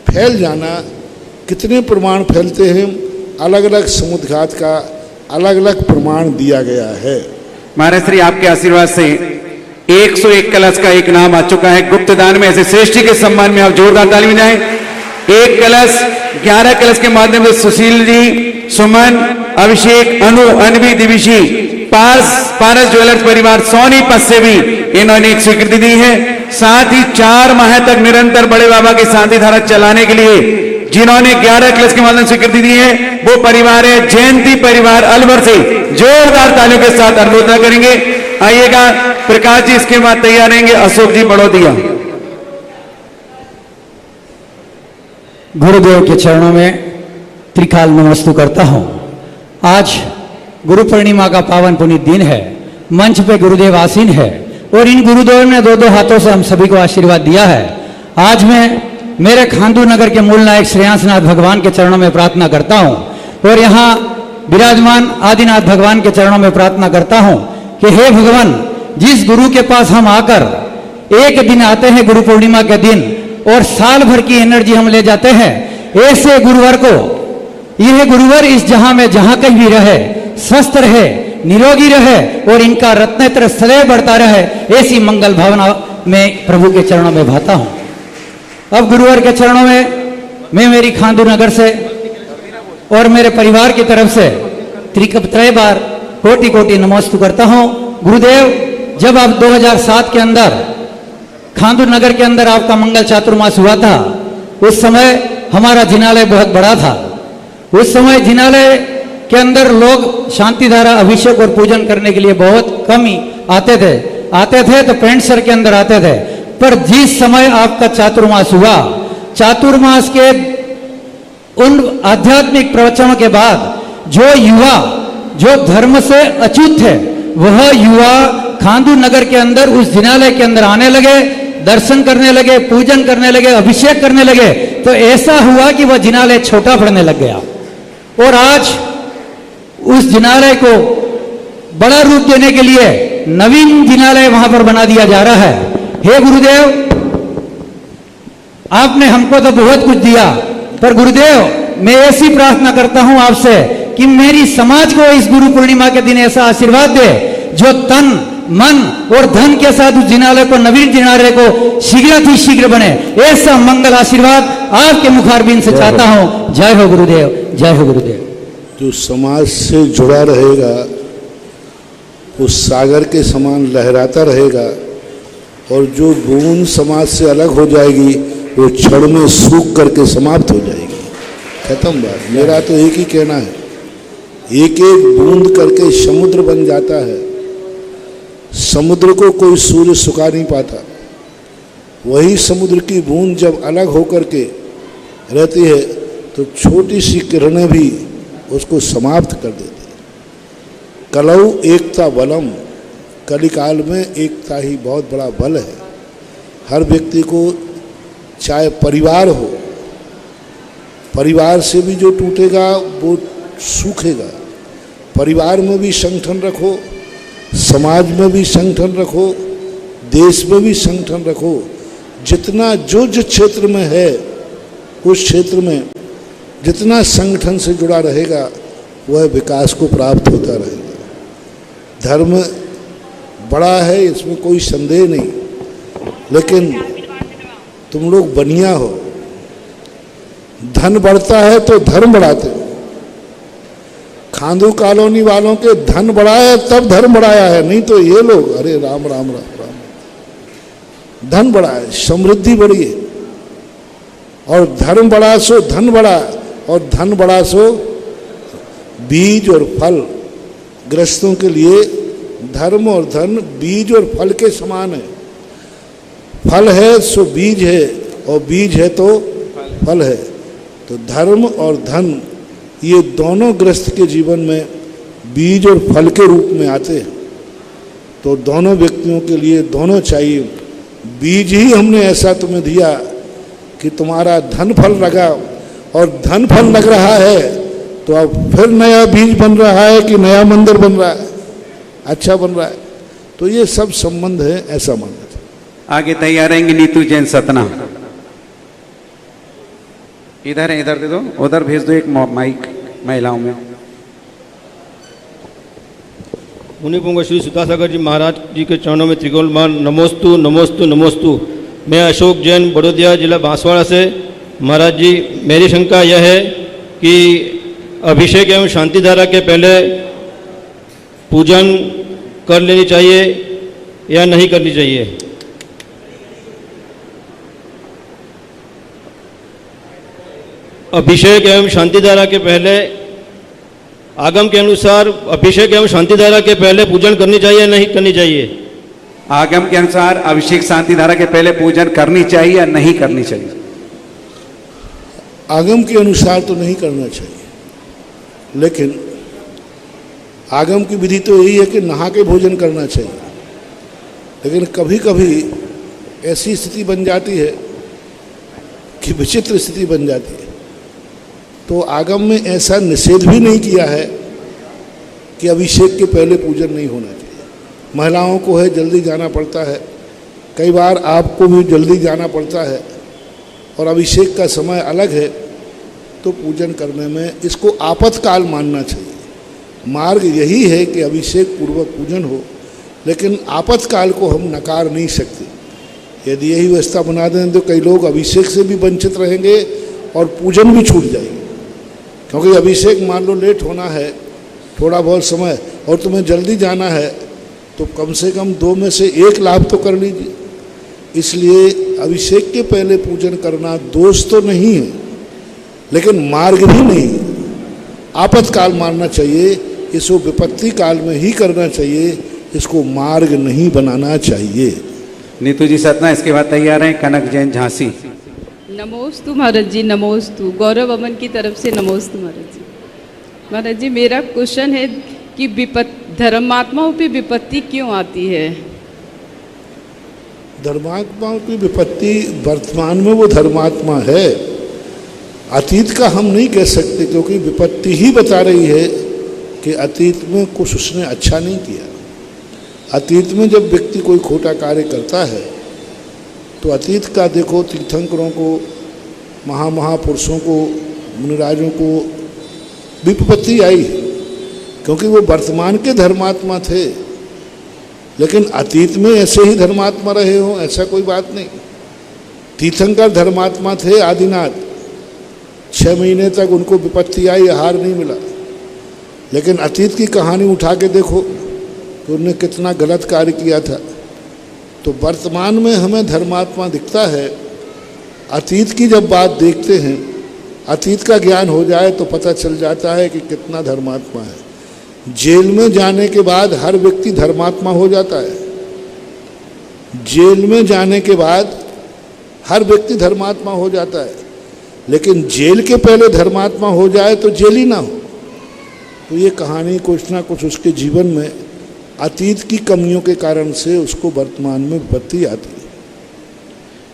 फैल जाना। कितने प्रमाण फैलते हैं, अलग अलग समुद्घात का अलग अलग प्रमाण दिया गया है। महाराज श्री आपके आशीर्वाद से 101 कलश का एक नाम आ चुका है गुप्त दान में। ऐसे श्रेष्ठी के सम्मान में आप जोरदार ताली बजाएं। 1 कलश 11 कलश के माध्यम से सुशील जी, सुमन, अभिषेक, अनु, अनवी, दिविशी, पारस ज्वेलर्स परिवार सोनीपत से भी इन्होंने एक स्वीकृति दी है। साथ ही 4 माह तक निरंतर बड़े बाबा की शांति धारा चलाने के लिए जिन्होंने 11 कलश के माध्यम से स्वीकृति दी है वो परिवार है जयंती परिवार अलवर से। जोरदार तालियों के साथ अनुमोदन करेंगे। आइएगा प्रकाश जी, इसके बाद तैयार रहेंगे अशोक जी बड़ौदिया। गुरुदेव के चरणों में त्रिकाल नमस्तु करता हूं। आज गुरु पूर्णिमा का पावन पुनीत दिन है। मंच पे गुरुदेव आसीन है और इन गुरुदेव ने 2-2 हाथों से हम सभी को आशीर्वाद दिया है। आज मैं मेरे खांडू नगर के मूल नायक श्रेयांसनाथ भगवान के चरणों में प्रार्थना करता हूं और यहाँ विराजमान आदिनाथ भगवान के चरणों में प्रार्थना करता हूं कि हे भगवान, जिस गुरु के पास हम आकर एक दिन आते हैं गुरु पूर्णिमा के दिन और साल भर की एनर्जी हम ले जाते हैं, ऐसे गुरुवर को, यह गुरुवर इस जहां में जहां कहीं भी रहे, स्वस्थ रहे, निरोगी रहे और इनका रत्नेत्र सदैव बढ़ता रहे, ऐसी मंगल भावना में प्रभु के चरणों में भाता हूं। अब गुरुवर के चरणों में मैं मेरी खांडू नगर से और मेरे परिवार की तरफ से त्रय बार कोटि कोटि नमस्ते करता हूं। गुरुदेव, जब आप 2007 के अंदर खांडू नगर के अंदर आपका मंगल चातुर्मास हुआ था, उस समय हमारा जिनालय बहुत बड़ा था। उस समय जिनालय के अंदर लोग शांतिधारा अभिषेक और पूजन करने के लिए बहुत कम ही आते थे तो पेंट सर के अंदर आते थे। पर जिस समय आपका चातुर्मास हुआ, चातुर्मास के उन आध्यात्मिक प्रवचनों के बाद जो युवा जो धर्म से अच्युत थे वह युवा खांडू नगर के अंदर उस जिनालय के अंदर आने लगे, दर्शन करने लगे, पूजन करने लगे, अभिषेक करने लगे। तो ऐसा हुआ कि वह जिनालय छोटा पड़ने लग गया और आज उस जिनालय को बड़ा रूप देने के लिए नवीन जिनालय वहां पर बना दिया जा रहा है। हे गुरुदेव, आपने हमको तो बहुत कुछ दिया, पर गुरुदेव मैं ऐसी प्रार्थना करता हूं आपसे कि मेरी समाज को इस गुरु पूर्णिमा के दिन ऐसा आशीर्वाद दे जो तन मन और धन के साथ उस जिनालय को, नवीन जिनालय को शीघ्र बने। ऐसा मंगल आशीर्वाद आपके मुखारबिंद से चाहता हूं। जय हो गुरुदेव, जय हो गुरुदेव। जो समाज से जुड़ा रहेगा वो सागर के समान लहराता रहेगा और जो बूंद समाज से अलग हो जाएगी वो क्षण में सूख करके समाप्त हो जाएगी। खत्म बात। मेरा तो एक ही कहना है, एक एक बूंद करके समुद्र बन जाता है। समुद्र को कोई सूर्य सुखा नहीं पाता। वही समुद्र की बूंद जब अलग होकर के रहती है तो छोटी सी किरणें भी उसको समाप्त कर देती है। कलौ एकता बलम कलिकाल में एकता ही बहुत बड़ा बल है। हर व्यक्ति को, चाहे परिवार हो, परिवार से भी जो टूटेगा वो सूखेगा। परिवार में भी संगठन रखो, समाज में भी संगठन रखो, देश में भी संगठन रखो। जितना जो जिस क्षेत्र में है उस क्षेत्र में जितना संगठन से जुड़ा रहेगा वह विकास को प्राप्त होता रहेगा। धर्म बड़ा है, इसमें कोई संदेह नहीं, लेकिन तुम लोग बनिया हो। धन बढ़ता है तो धर्म बढ़ाते हो। खांदू कॉलोनी वालों के धन बढ़ाया तब धर्म बढ़ाया है, नहीं तो ये लोग अरे राम राम राम राम। धन बढ़ा है, समृद्धि बढ़ी है, और धर्म बढ़ा सो धन बढ़ा, और धन बढ़ा सो बीज और फल। गृहस्थों के लिए धर्म और धन बीज और फल के समान है। फल है सो बीज है, और बीज है तो फल है। तो धर्म और धन ये दोनों गृहस्थ के जीवन में बीज और फल के रूप में आते हैं। तो दोनों व्यक्तियों के लिए दोनों चाहिए। बीज ही हमने ऐसा तुम्हें दिया कि तुम्हारा धन फल लगा, और धन फल लग रहा है तो अब फिर नया बीज बन रहा है कि नया मंदिर बन रहा है, अच्छा बन रहा है। तो ये सब संबंध है, ऐसा मानना चाहिए। आगे तैयार रहेंगे नीतू जैन सतना। इधर है, इधर दे दो, उधर भेज दो एक माइक महिलाओं में। मुनि पुंग श्री सुधासागर जी महाराज जी के चरणों में त्रिकोणमान नमोस्तु नमोस्तु नमोस्तु। मैं अशोक जैन, बड़ौदिया जिला बांसवाड़ा से। महाराज जी, मेरी शंका यह है कि अभिषेक एवं शांति धारा के पहले पूजन कर लेनी चाहिए या नहीं करनी चाहिए? अभिषेक एवं शांति धारा के पहले, आगम के अनुसार अभिषेक एवं शांति धारा के पहले पूजन करनी चाहिए या नहीं करनी चाहिए? आगम के अनुसार अभिषेक शांति धारा के पहले पूजन करनी चाहिए या नहीं करनी चाहिए? आगम के अनुसार तो नहीं करना चाहिए, लेकिन आगम की विधि तो यही है कि नहा के भोजन करना चाहिए। लेकिन कभी कभी ऐसी स्थिति बन जाती है कि विचित्र स्थिति बन जाती है, तो आगम में ऐसा निषेध भी नहीं किया है कि अभिषेक के पहले पूजन नहीं होना चाहिए। महिलाओं को है जल्दी जाना पड़ता है, कई बार आपको भी जल्दी जाना पड़ता है, और अभिषेक का समय अलग है, तो पूजन करने में इसको आपातकाल मानना चाहिए। मार्ग यही है कि अभिषेक पूर्वक पूजन हो, लेकिन आपातकाल को हम नकार नहीं सकते। यदि यही व्यवस्था बना दें तो कई लोग अभिषेक से भी वंचित रहेंगे और पूजन भी छूट जाएगी। क्योंकि अभिषेक मान लो लेट होना है थोड़ा बहुत समय, और तुम्हें जल्दी जाना है, तो कम से कम 2 में से 1 लाभ तो कर लीजिए। इसलिए अभिषेक के पहले पूजन करना दोष तो नहीं है, लेकिन मार्ग भी नहीं। आपातकाल मानना चाहिए, इसको विपत्ति काल में ही करना चाहिए, इसको मार्ग नहीं बनाना चाहिए। नीतू जी सतना। इसके बाद तैयार हैं कनक जैन झांसी। नमोस्तु महाराज जी, नमोस्तु। गौरव अमन की तरफ से नमोस्तु महाराज जी। महाराज जी, मेरा क्वेश्चन है कि धर्मात्माओं पे विपत्ति क्यों आती है? धर्मात्माओं की विपत्ति, वर्तमान में वो धर्मात्मा है, अतीत का हम नहीं कह सकते, क्योंकि विपत्ति ही बता रही है कि अतीत में कुछ उसने अच्छा नहीं किया। अतीत में जब व्यक्ति कोई खोटा कार्य करता है तो अतीत का देखो, तीर्थंकरों को, महापुरुषों को, मुनिराजों को भी विपत्ति आई, क्योंकि वो वर्तमान के धर्मात्मा थे। लेकिन अतीत में ऐसे ही धर्मात्मा रहे हो ऐसा कोई बात नहीं। तीर्थंकर धर्मात्मा थे आदिनाथ, 6 महीने तक उनको विपत्ति आई, हार नहीं मिला। लेकिन अतीत की कहानी उठा के देखो तो उन्होंने कितना गलत कार्य किया था। तो वर्तमान में हमें धर्मात्मा दिखता है। अतीत की जब बात देखते हैं, अतीत का ज्ञान हो जाए तो पता चल जाता है कि कितना धर्मात्मा है। जेल में जाने के बाद हर व्यक्ति धर्मात्मा हो जाता है। जेल में जाने के बाद हर व्यक्ति धर्मात्मा हो जाता है, लेकिन जेल के पहले धर्मात्मा हो जाए तो जेल ही ना हो। तो ये कहानी कुछ ना कुछ उसके जीवन में अतीत की कमियों के कारण से उसको वर्तमान में विपत्ति आती है।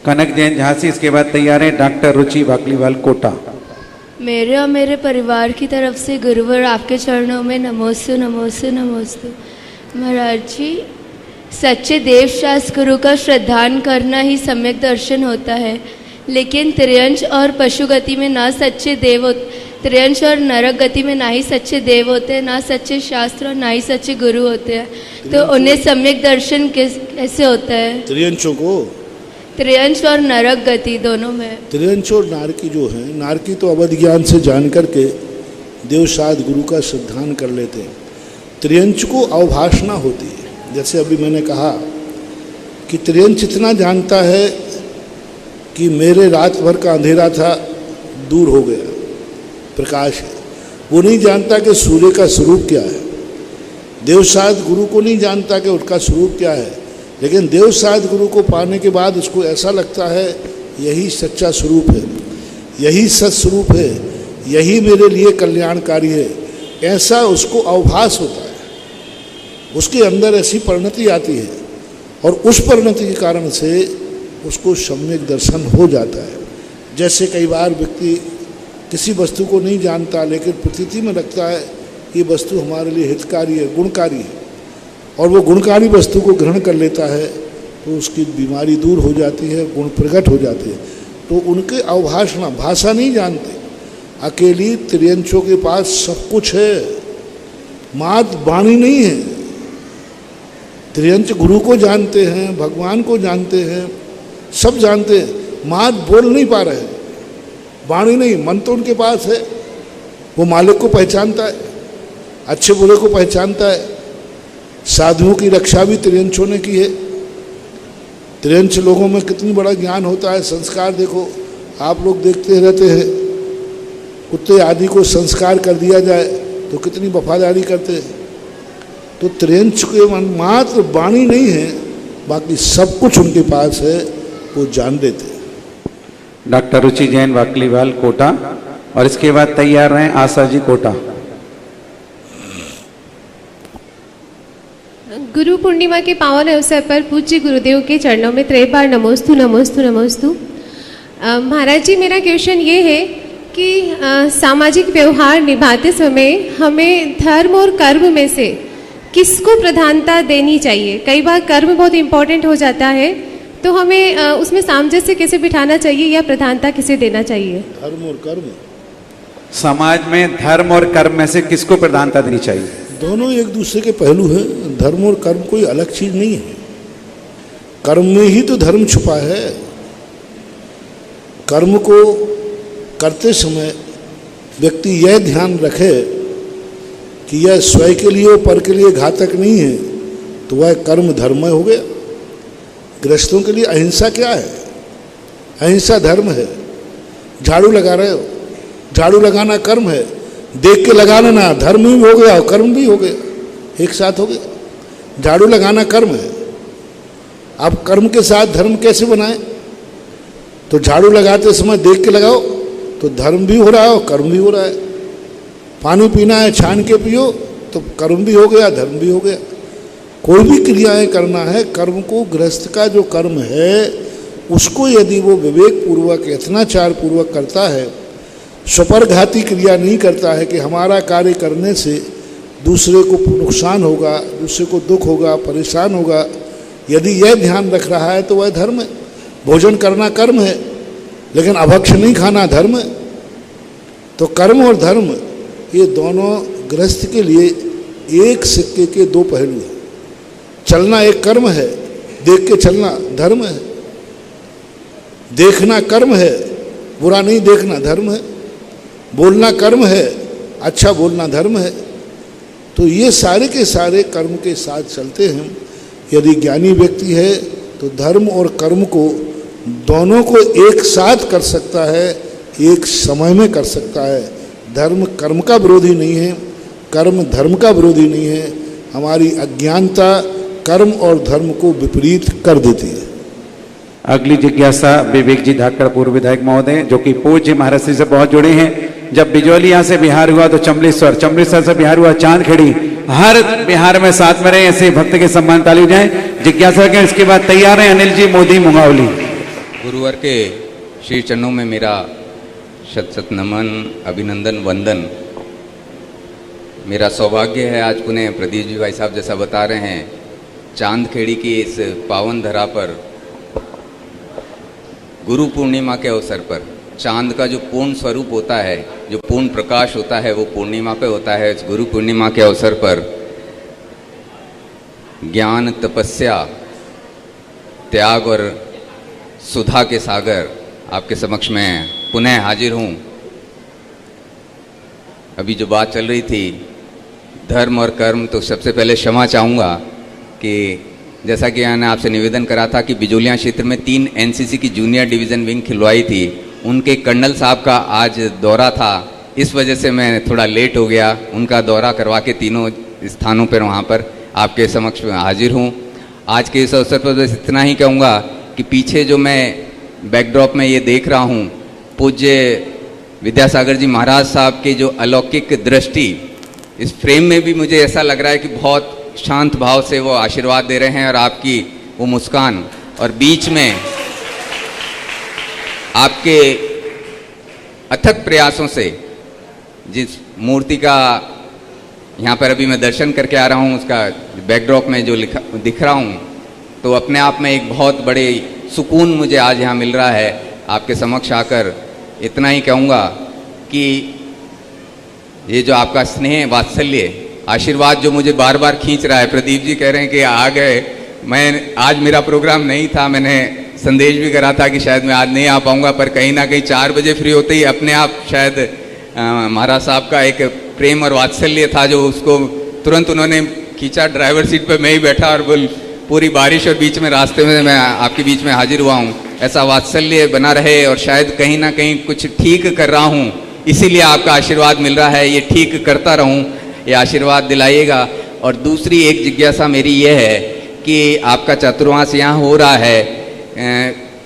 कनक जैन झांसी, इसके बाद तैयार है डॉक्टर रुचि वाकलीवाल कोटा। मेरे और मेरे परिवार की तरफ से गुरुवर आपके चरणों में नमोस्तु नमोस्तु नमोस्तु। महाराज जी, सच्चे देवशास्त्र गुरु का श्रद्धान करना ही सम्यक दर्शन होता है, लेकिन त्रियंश और पशु गति में ना सच्चे देव त्रियंश और नरक गति में ना ही सच्चे देव होते हैं, ना सच्चे शास्त्र और ना ही सच्चे गुरु होते हैं, तो उन्हें सम्यक दर्शन कैसे होता है? त्रियंशों को, त्रियंश और नरक गति दोनों में। त्रियंश और नारकी जो है, नारकी तो अवध ज्ञान से जान करके देवशास्त्र गुरु का श्रद्धान कर लेते हैं। त्रियंश को अवभाषणा होती है। जैसे अभी मैंने कहा कि त्रियंश इतना जानता है कि मेरे रात भर का अंधेरा था, दूर हो गया, प्रकाश है। वो नहीं जानता कि सूर्य का स्वरूप क्या है। देवशास्त्र गुरु को नहीं जानता कि उसका स्वरूप क्या है, लेकिन देवशास्त्र गुरु को पाने के बाद उसको ऐसा लगता है यही सच्चा स्वरूप है, यही सच स्वरूप है, यही मेरे लिए कल्याणकारी है, ऐसा उसको अवभास होता है। उसके अंदर ऐसी परिणति आती है और उस परिणति के कारण से उसको सम्यक दर्शन हो जाता है। जैसे कई बार व्यक्ति किसी वस्तु को नहीं जानता, लेकिन प्रतीति में रखता है ये वस्तु हमारे लिए हितकारी है, गुणकारी है, और वो गुणकारी वस्तु को ग्रहण कर लेता है, तो उसकी बीमारी दूर हो जाती है, गुण प्रकट हो जाते हैं। तो उनके अवभाषणा, भाषा नहीं जानते। अकेली त्रियंशों के पास सब कुछ है, मात वाणी नहीं है। त्रियंश गुरु को जानते हैं, भगवान को जानते हैं, सब जानते हैं, मात बोल नहीं पा रहे, वाणी नहीं, मन तो उनके पास है। वो मालिक को पहचानता है, अच्छे बुरे को पहचानता है। साधुओं की रक्षा भी त्रियंशों ने की है। त्रियंश लोगों में कितनी बड़ा ज्ञान होता है। संस्कार देखो, आप लोग देखते रहते हैं, कुत्ते आदि को संस्कार कर दिया जाए तो कितनी वफादारी करते हैं। तो त्रियंश के मन मात्र वाणी नहीं है, बाकी सब कुछ उनके पास है, वो जान लेते हैं। डॉक्टर रुचि जैन वाकलीवाल कोटा, और इसके बाद तैयार रहें आशा जी कोटा। गुरु पूर्णिमा के पावन अवसर पर पूज्य गुरुदेव के चरणों में 3 बार नमोस्तु नमोस्तु नमोस्तु। महाराज जी, मेरा क्वेश्चन ये है कि सामाजिक व्यवहार निभाते समय हमें धर्म और कर्म में से किसको प्रधानता देनी चाहिए? कई बार कर्म बहुत इम्पोर्टेंट हो जाता है, तो हमें उसमें सामंजस्य कैसे बिठाना चाहिए या प्रधानता किसे देना चाहिए? धर्म और कर्म, समाज में धर्म और कर्म में से किसको प्रधानता देनी चाहिए? दोनों एक दूसरे के पहलू हैं। धर्म और कर्म कोई अलग चीज नहीं है। कर्म में ही तो धर्म छुपा है। कर्म को करते समय व्यक्ति यह ध्यान रखे कि यह स्वयं के लिए और पर के लिए घातक नहीं है, तो वह कर्म धर्म हो गया। गृहस्थों के लिए अहिंसा क्या है? अहिंसा धर्म है। झाड़ू लगा रहे हो, झाड़ू लगाना कर्म है, देख के लगाना ना, धर्म भी हो गया और कर्म भी हो गया, एक साथ हो गया। झाड़ू लगाना कर्म है। अब कर्म के साथ धर्म कैसे बनाए? तो झाड़ू लगाते समय देख के लगाओ तो धर्म भी हो रहा है और कर्म भी हो रहा है। पानी पीना है, छान के पियो, तो कर्म भी हो गया, धर्म भी हो गया। कोई भी क्रियाएं करना है, कर्म को, गृहस्थ का जो कर्म है उसको यदि वो विवेक पूर्वक, यत्नाचार पूर्वक करता है, स्वपरघाती क्रिया नहीं करता है कि हमारा कार्य करने से दूसरे को नुकसान होगा, दूसरे को दुख होगा, परेशान होगा, यदि यह ध्यान रख रहा है तो वह धर्म है। भोजन करना कर्म है, लेकिन अभक्ष नहीं खाना धर्म है। तो कर्म और धर्म ये दोनों गृहस्थ के लिए एक सिक्के के दो पहलू हैं। चलना एक कर्म है, देख के चलना धर्म है। देखना कर्म है, बुरा नहीं देखना धर्म है। बोलना कर्म है, अच्छा बोलना धर्म है। तो ये सारे के सारे कर्म के साथ चलते हैं। यदि ज्ञानी व्यक्ति है तो धर्म और कर्म को दोनों को एक साथ कर सकता है, एक समय में कर सकता है। धर्म कर्म का विरोधी नहीं है, कर्म धर्म का विरोधी नहीं है। हमारी अज्ञानता कर्म और धर्म को विपरीत कर देती है। अगली जिज्ञासा विवेक जी धाकड़, पूर्व विधायक महोदय, जो कि पूज्य महाराज श्री से बहुत जुड़े हैं। जब बिजौलिया से बिहार हुआ तो चमलेश्वर, चमलेश्वर से बिहार हुआ चांदखेड़ी, हर बिहार में साथ में रहे, ऐसे भक्त के सम्मान ताली जाए। जिज्ञासा के इसके बाद तैयार है अनिल जी मोदी मुंगावली। गुरुवर के श्री चरणों में मेरा शत शत नमन, अभिनंदन, वंदन। मेरा सौभाग्य है आज पुणे प्रदीप जी भाई साहब जैसा बता रहे हैं, चांदखेड़ी की इस पावन धरा पर गुरु पूर्णिमा के अवसर पर चांद का जो पूर्ण स्वरूप होता है, जो पूर्ण प्रकाश होता है, वो पूर्णिमा पे होता है। इस गुरु पूर्णिमा के अवसर पर ज्ञान, तपस्या, त्याग और सुधा के सागर आपके समक्ष में पुनः हाजिर हूँ। अभी जो बात चल रही थी धर्म और कर्म, तो सबसे पहले क्षमा चाहूँगा कि जैसा कि मैंने आपसे निवेदन करा था कि बिजोलिया क्षेत्र में 3 एनसीसी की जूनियर डिवीज़न विंग खिलवाई थी, उनके कर्नल साहब का आज दौरा था, इस वजह से मैं थोड़ा लेट हो गया। उनका दौरा करवा के तीनों स्थानों पर वहाँ पर आपके समक्ष में हाजिर हूँ। आज के इस अवसर पर बस इतना ही कहूँगा कि पीछे जो मैं बैकड्रॉप में ये देख रहा हूँ, पूज्य विद्यासागर जी महाराज साहब के जो अलौकिक दृष्टि, इस फ्रेम में भी मुझे ऐसा लग रहा है कि बहुत शांत भाव से वो आशीर्वाद दे रहे हैं, और आपकी वो मुस्कान, और बीच में आपके अथक प्रयासों से जिस मूर्ति का यहाँ पर अभी मैं दर्शन करके आ रहा हूँ, उसका बैकड्रॉप में जो दिख रहा हूँ, तो अपने आप में एक बहुत बड़े सुकून मुझे आज यहाँ मिल रहा है आपके समक्ष आकर। इतना ही कहूँगा कि ये जो आपका स्नेह, वात्सल्य, आशीर्वाद जो मुझे बार बार खींच रहा है, प्रदीप जी कह रहे हैं कि आ गए, मैं आज मेरा प्रोग्राम नहीं था, मैंने संदेश भी करा था कि शायद मैं आज नहीं आ पाऊँगा, पर कहीं ना कहीं 4 बजे फ्री होते ही अपने आप शायद महाराज साहब का एक प्रेम और वात्सल्य था जो उसको तुरंत उन्होंने खींचा। ड्राइवर सीट पर मैं ही बैठा और पूरी बारिश और बीच में रास्ते में मैं आपके बीच में हाजिर हुआ हूँ। ऐसा वात्सल्य बना रहे, और शायद कहीं ना कहीं कुछ ठीक कर रहा हूँ, इसीलिए आपका आशीर्वाद मिल रहा है। ये ठीक करता रहूँ, ये आशीर्वाद दिलाइएगा। और दूसरी एक जिज्ञासा मेरी ये है कि आपका चतुर्मास यहाँ हो रहा है,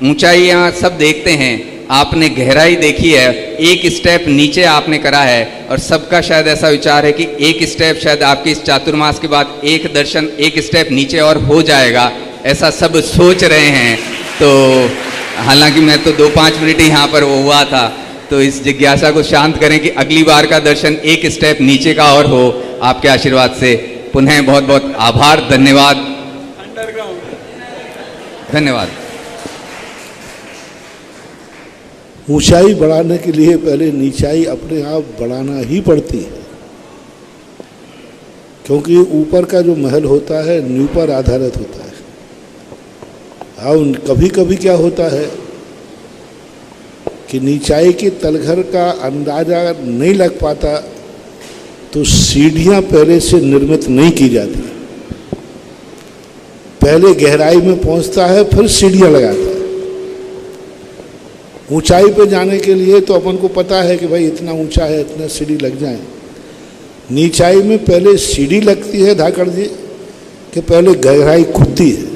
ऊंचाइयाँ सब देखते हैं, आपने गहराई देखी है, एक स्टेप नीचे आपने करा है, और सबका शायद ऐसा विचार है कि एक स्टेप शायद आपके इस चातुर्मास के बाद एक दर्शन एक स्टेप नीचे और हो जाएगा, ऐसा सब सोच रहे हैं। तो हालांकि मैं तो 2-5 मिनट ही यहाँ पर वो हुआ था, तो इस जिज्ञासा को शांत करें कि अगली बार का दर्शन एक स्टेप नीचे का और हो आपके आशीर्वाद से। पुनः बहुत बहुत आभार, धन्यवाद, धन्यवाद। ऊंचाई बढ़ाने के लिए पहले नीचाई अपने आप बढ़ाना ही पड़ती है, क्योंकि ऊपर का जो महल होता है नींव पर आधारित होता है। अब कभी कभी क्या होता है कि नीचाई के तलघर का अंदाजा नहीं लग पाता, तो सीढ़ियां पहले से निर्मित नहीं की जाती, पहले गहराई में पहुंचता है फिर सीढ़ियां लगाता है। ऊंचाई पे जाने के लिए तो अपन को पता है कि भाई इतना ऊंचा है, इतना सीढ़ी लग जाए। नीचाई में पहले सीढ़ी लगती है धाकड़ जी, कि पहले गहराई खुदती है।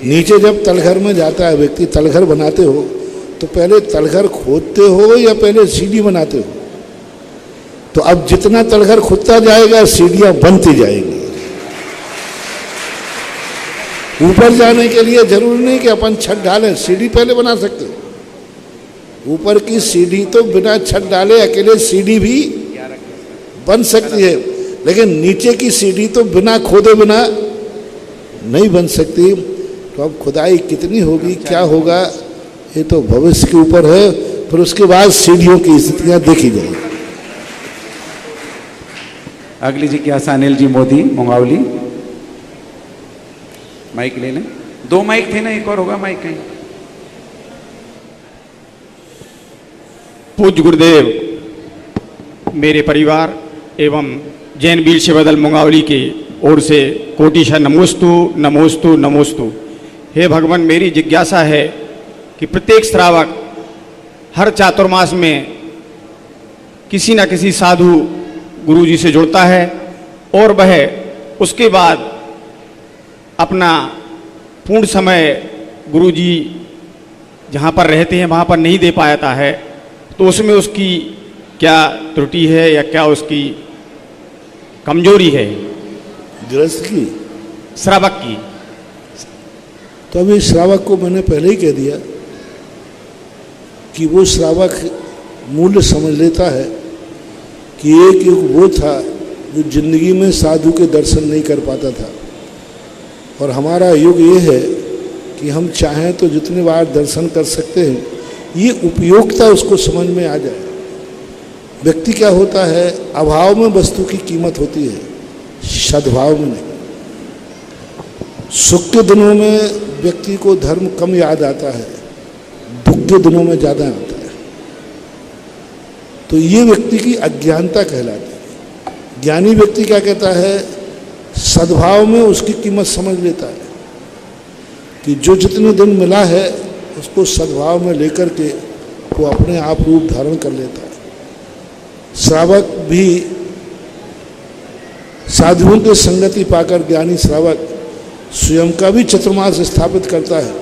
नीचे जब तलघर में जाता है व्यक्ति, तलघर बनाते हो तो पहले तलघर खोदते हो या पहले सीढ़ी बनाते हो? तो अब जितना तलघर खुदता जाएगा सीढ़ियां बनती जाएंगी। ऊपर जाने के लिए जरूरी नहीं कि अपन छत डालें, सीढ़ी पहले बना सकते हो। ऊपर की सीढ़ी तो बिना छत डाले अकेले सीढ़ी भी बन सकती है, लेकिन नीचे की सीढ़ी तो बिना खोदे बिना नहीं बन सकती। तो अब खुदाई कितनी होगी, क्या होगा, ये तो भविष्य के ऊपर है, फिर उसके बाद सीढ़ियों की स्थितियां देखी जाएगी। अगली जिज्ञासा अनिल जी मोदी मुंगावली। माइक ले लें, 2 माइक थे ना, एक और होगा माइक कहीं। पूज्य गुरुदेव, मेरे परिवार एवं जैन वीर शिवदल मुंगावली की ओर से कोटिशा नमोस्तु नमोस्तु नमोस्तु। हे भगवान, मेरी जिज्ञासा है कि प्रत्येक श्रावक हर चातुर्मास में किसी न किसी साधु गुरु जी से जुड़ता है, और वह उसके बाद अपना पूर्ण समय गुरु जी जहाँ पर रहते हैं वहाँ पर नहीं दे पाता है, तो उसमें उसकी क्या त्रुटि है या क्या उसकी कमजोरी है गृहस्थ की, श्रावक की? तो अभी श्रावक को मैंने पहले ही कह दिया कि वो श्रावक मूल्य समझ लेता है कि एक युग वो था जो जिंदगी में साधु के दर्शन नहीं कर पाता था, और हमारा युग ये है कि हम चाहें तो जितने बार दर्शन कर सकते हैं। ये उपयोगिता उसको समझ में आ जाए। व्यक्ति क्या होता है, अभाव में वस्तु की कीमत होती है, सद्भाव में नहीं। सुख के दिनों में व्यक्ति को धर्म कम याद आता है, दुख के दिनों में ज़्यादा आता है। तो ये व्यक्ति की अज्ञानता कहलाती है। ज्ञानी व्यक्ति क्या कहता है, सद्भाव में उसकी कीमत समझ लेता है कि जो जितने दिन मिला है उसको सद्भाव में लेकर के वो अपने आप रूप धारण कर लेता है। श्रावक भी साधुओं के संगति पाकर ज्ञानी श्रावक स्वयं का भी चतुर्मास स्थापित करता है,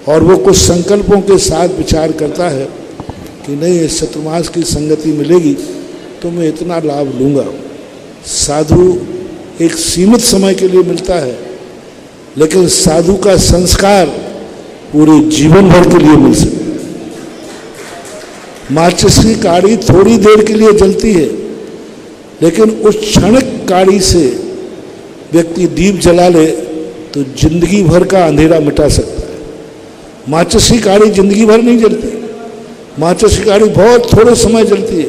और वो कुछ संकल्पों के साथ विचार करता है कि नहीं, इस चतुर्मास की संगति मिलेगी तो मैं इतना लाभ लूँगा। साधु एक सीमित समय के लिए मिलता है, लेकिन साधु का संस्कार पूरे जीवन भर के लिए मिल सकता है। माचिस की काड़ी थोड़ी देर के लिए जलती है, लेकिन उस क्षणिक काड़ी से व्यक्ति दीप जला ले तो जिंदगी भर का अंधेरा मिटा सकता है। माचिस की काड़ी जिंदगी भर नहीं जलती, माचिस की काड़ी बहुत थोड़े समय जलती है,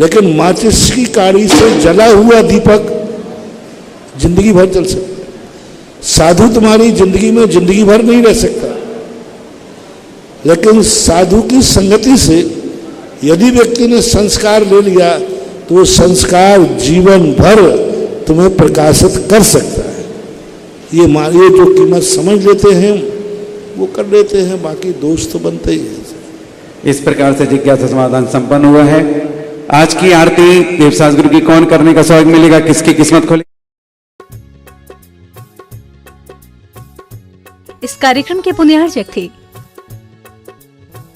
लेकिन माचिस की काड़ी से जला हुआ दीपक जिंदगी भर जल सकता है। साधु तुम्हारी जिंदगी में जिंदगी भर नहीं रह सकता, लेकिन साधु की संगति से यदि व्यक्ति ने संस्कार ले लिया तो वो संस्कार जीवन भर तुम्हें प्रकाशित कर सकता है। ये जो कीमत समझ लेते हैं वो कर लेते हैं, बाकी दोष तो बनते ही हैं। इस प्रकार से जिज्ञासा समाधान संपन्न हुआ है। आज की आरती देवसास गुरु की कौन करने का सौभाग्य मिलेगा, किसकी किस्मत खोले? इस कार्यक्रम के पुण्यार्चक थे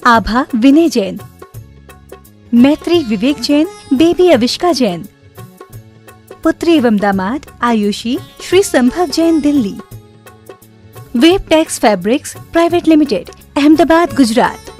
आभा विनय जैन, मैत्री विवेक जैन, बेबी अविष्का जैन, पुत्री एवं दामाद Ayushi Shri Sambhav Jain Delhi, Web Tex Fabrics Private Limited, Ahmedabad Gujarat.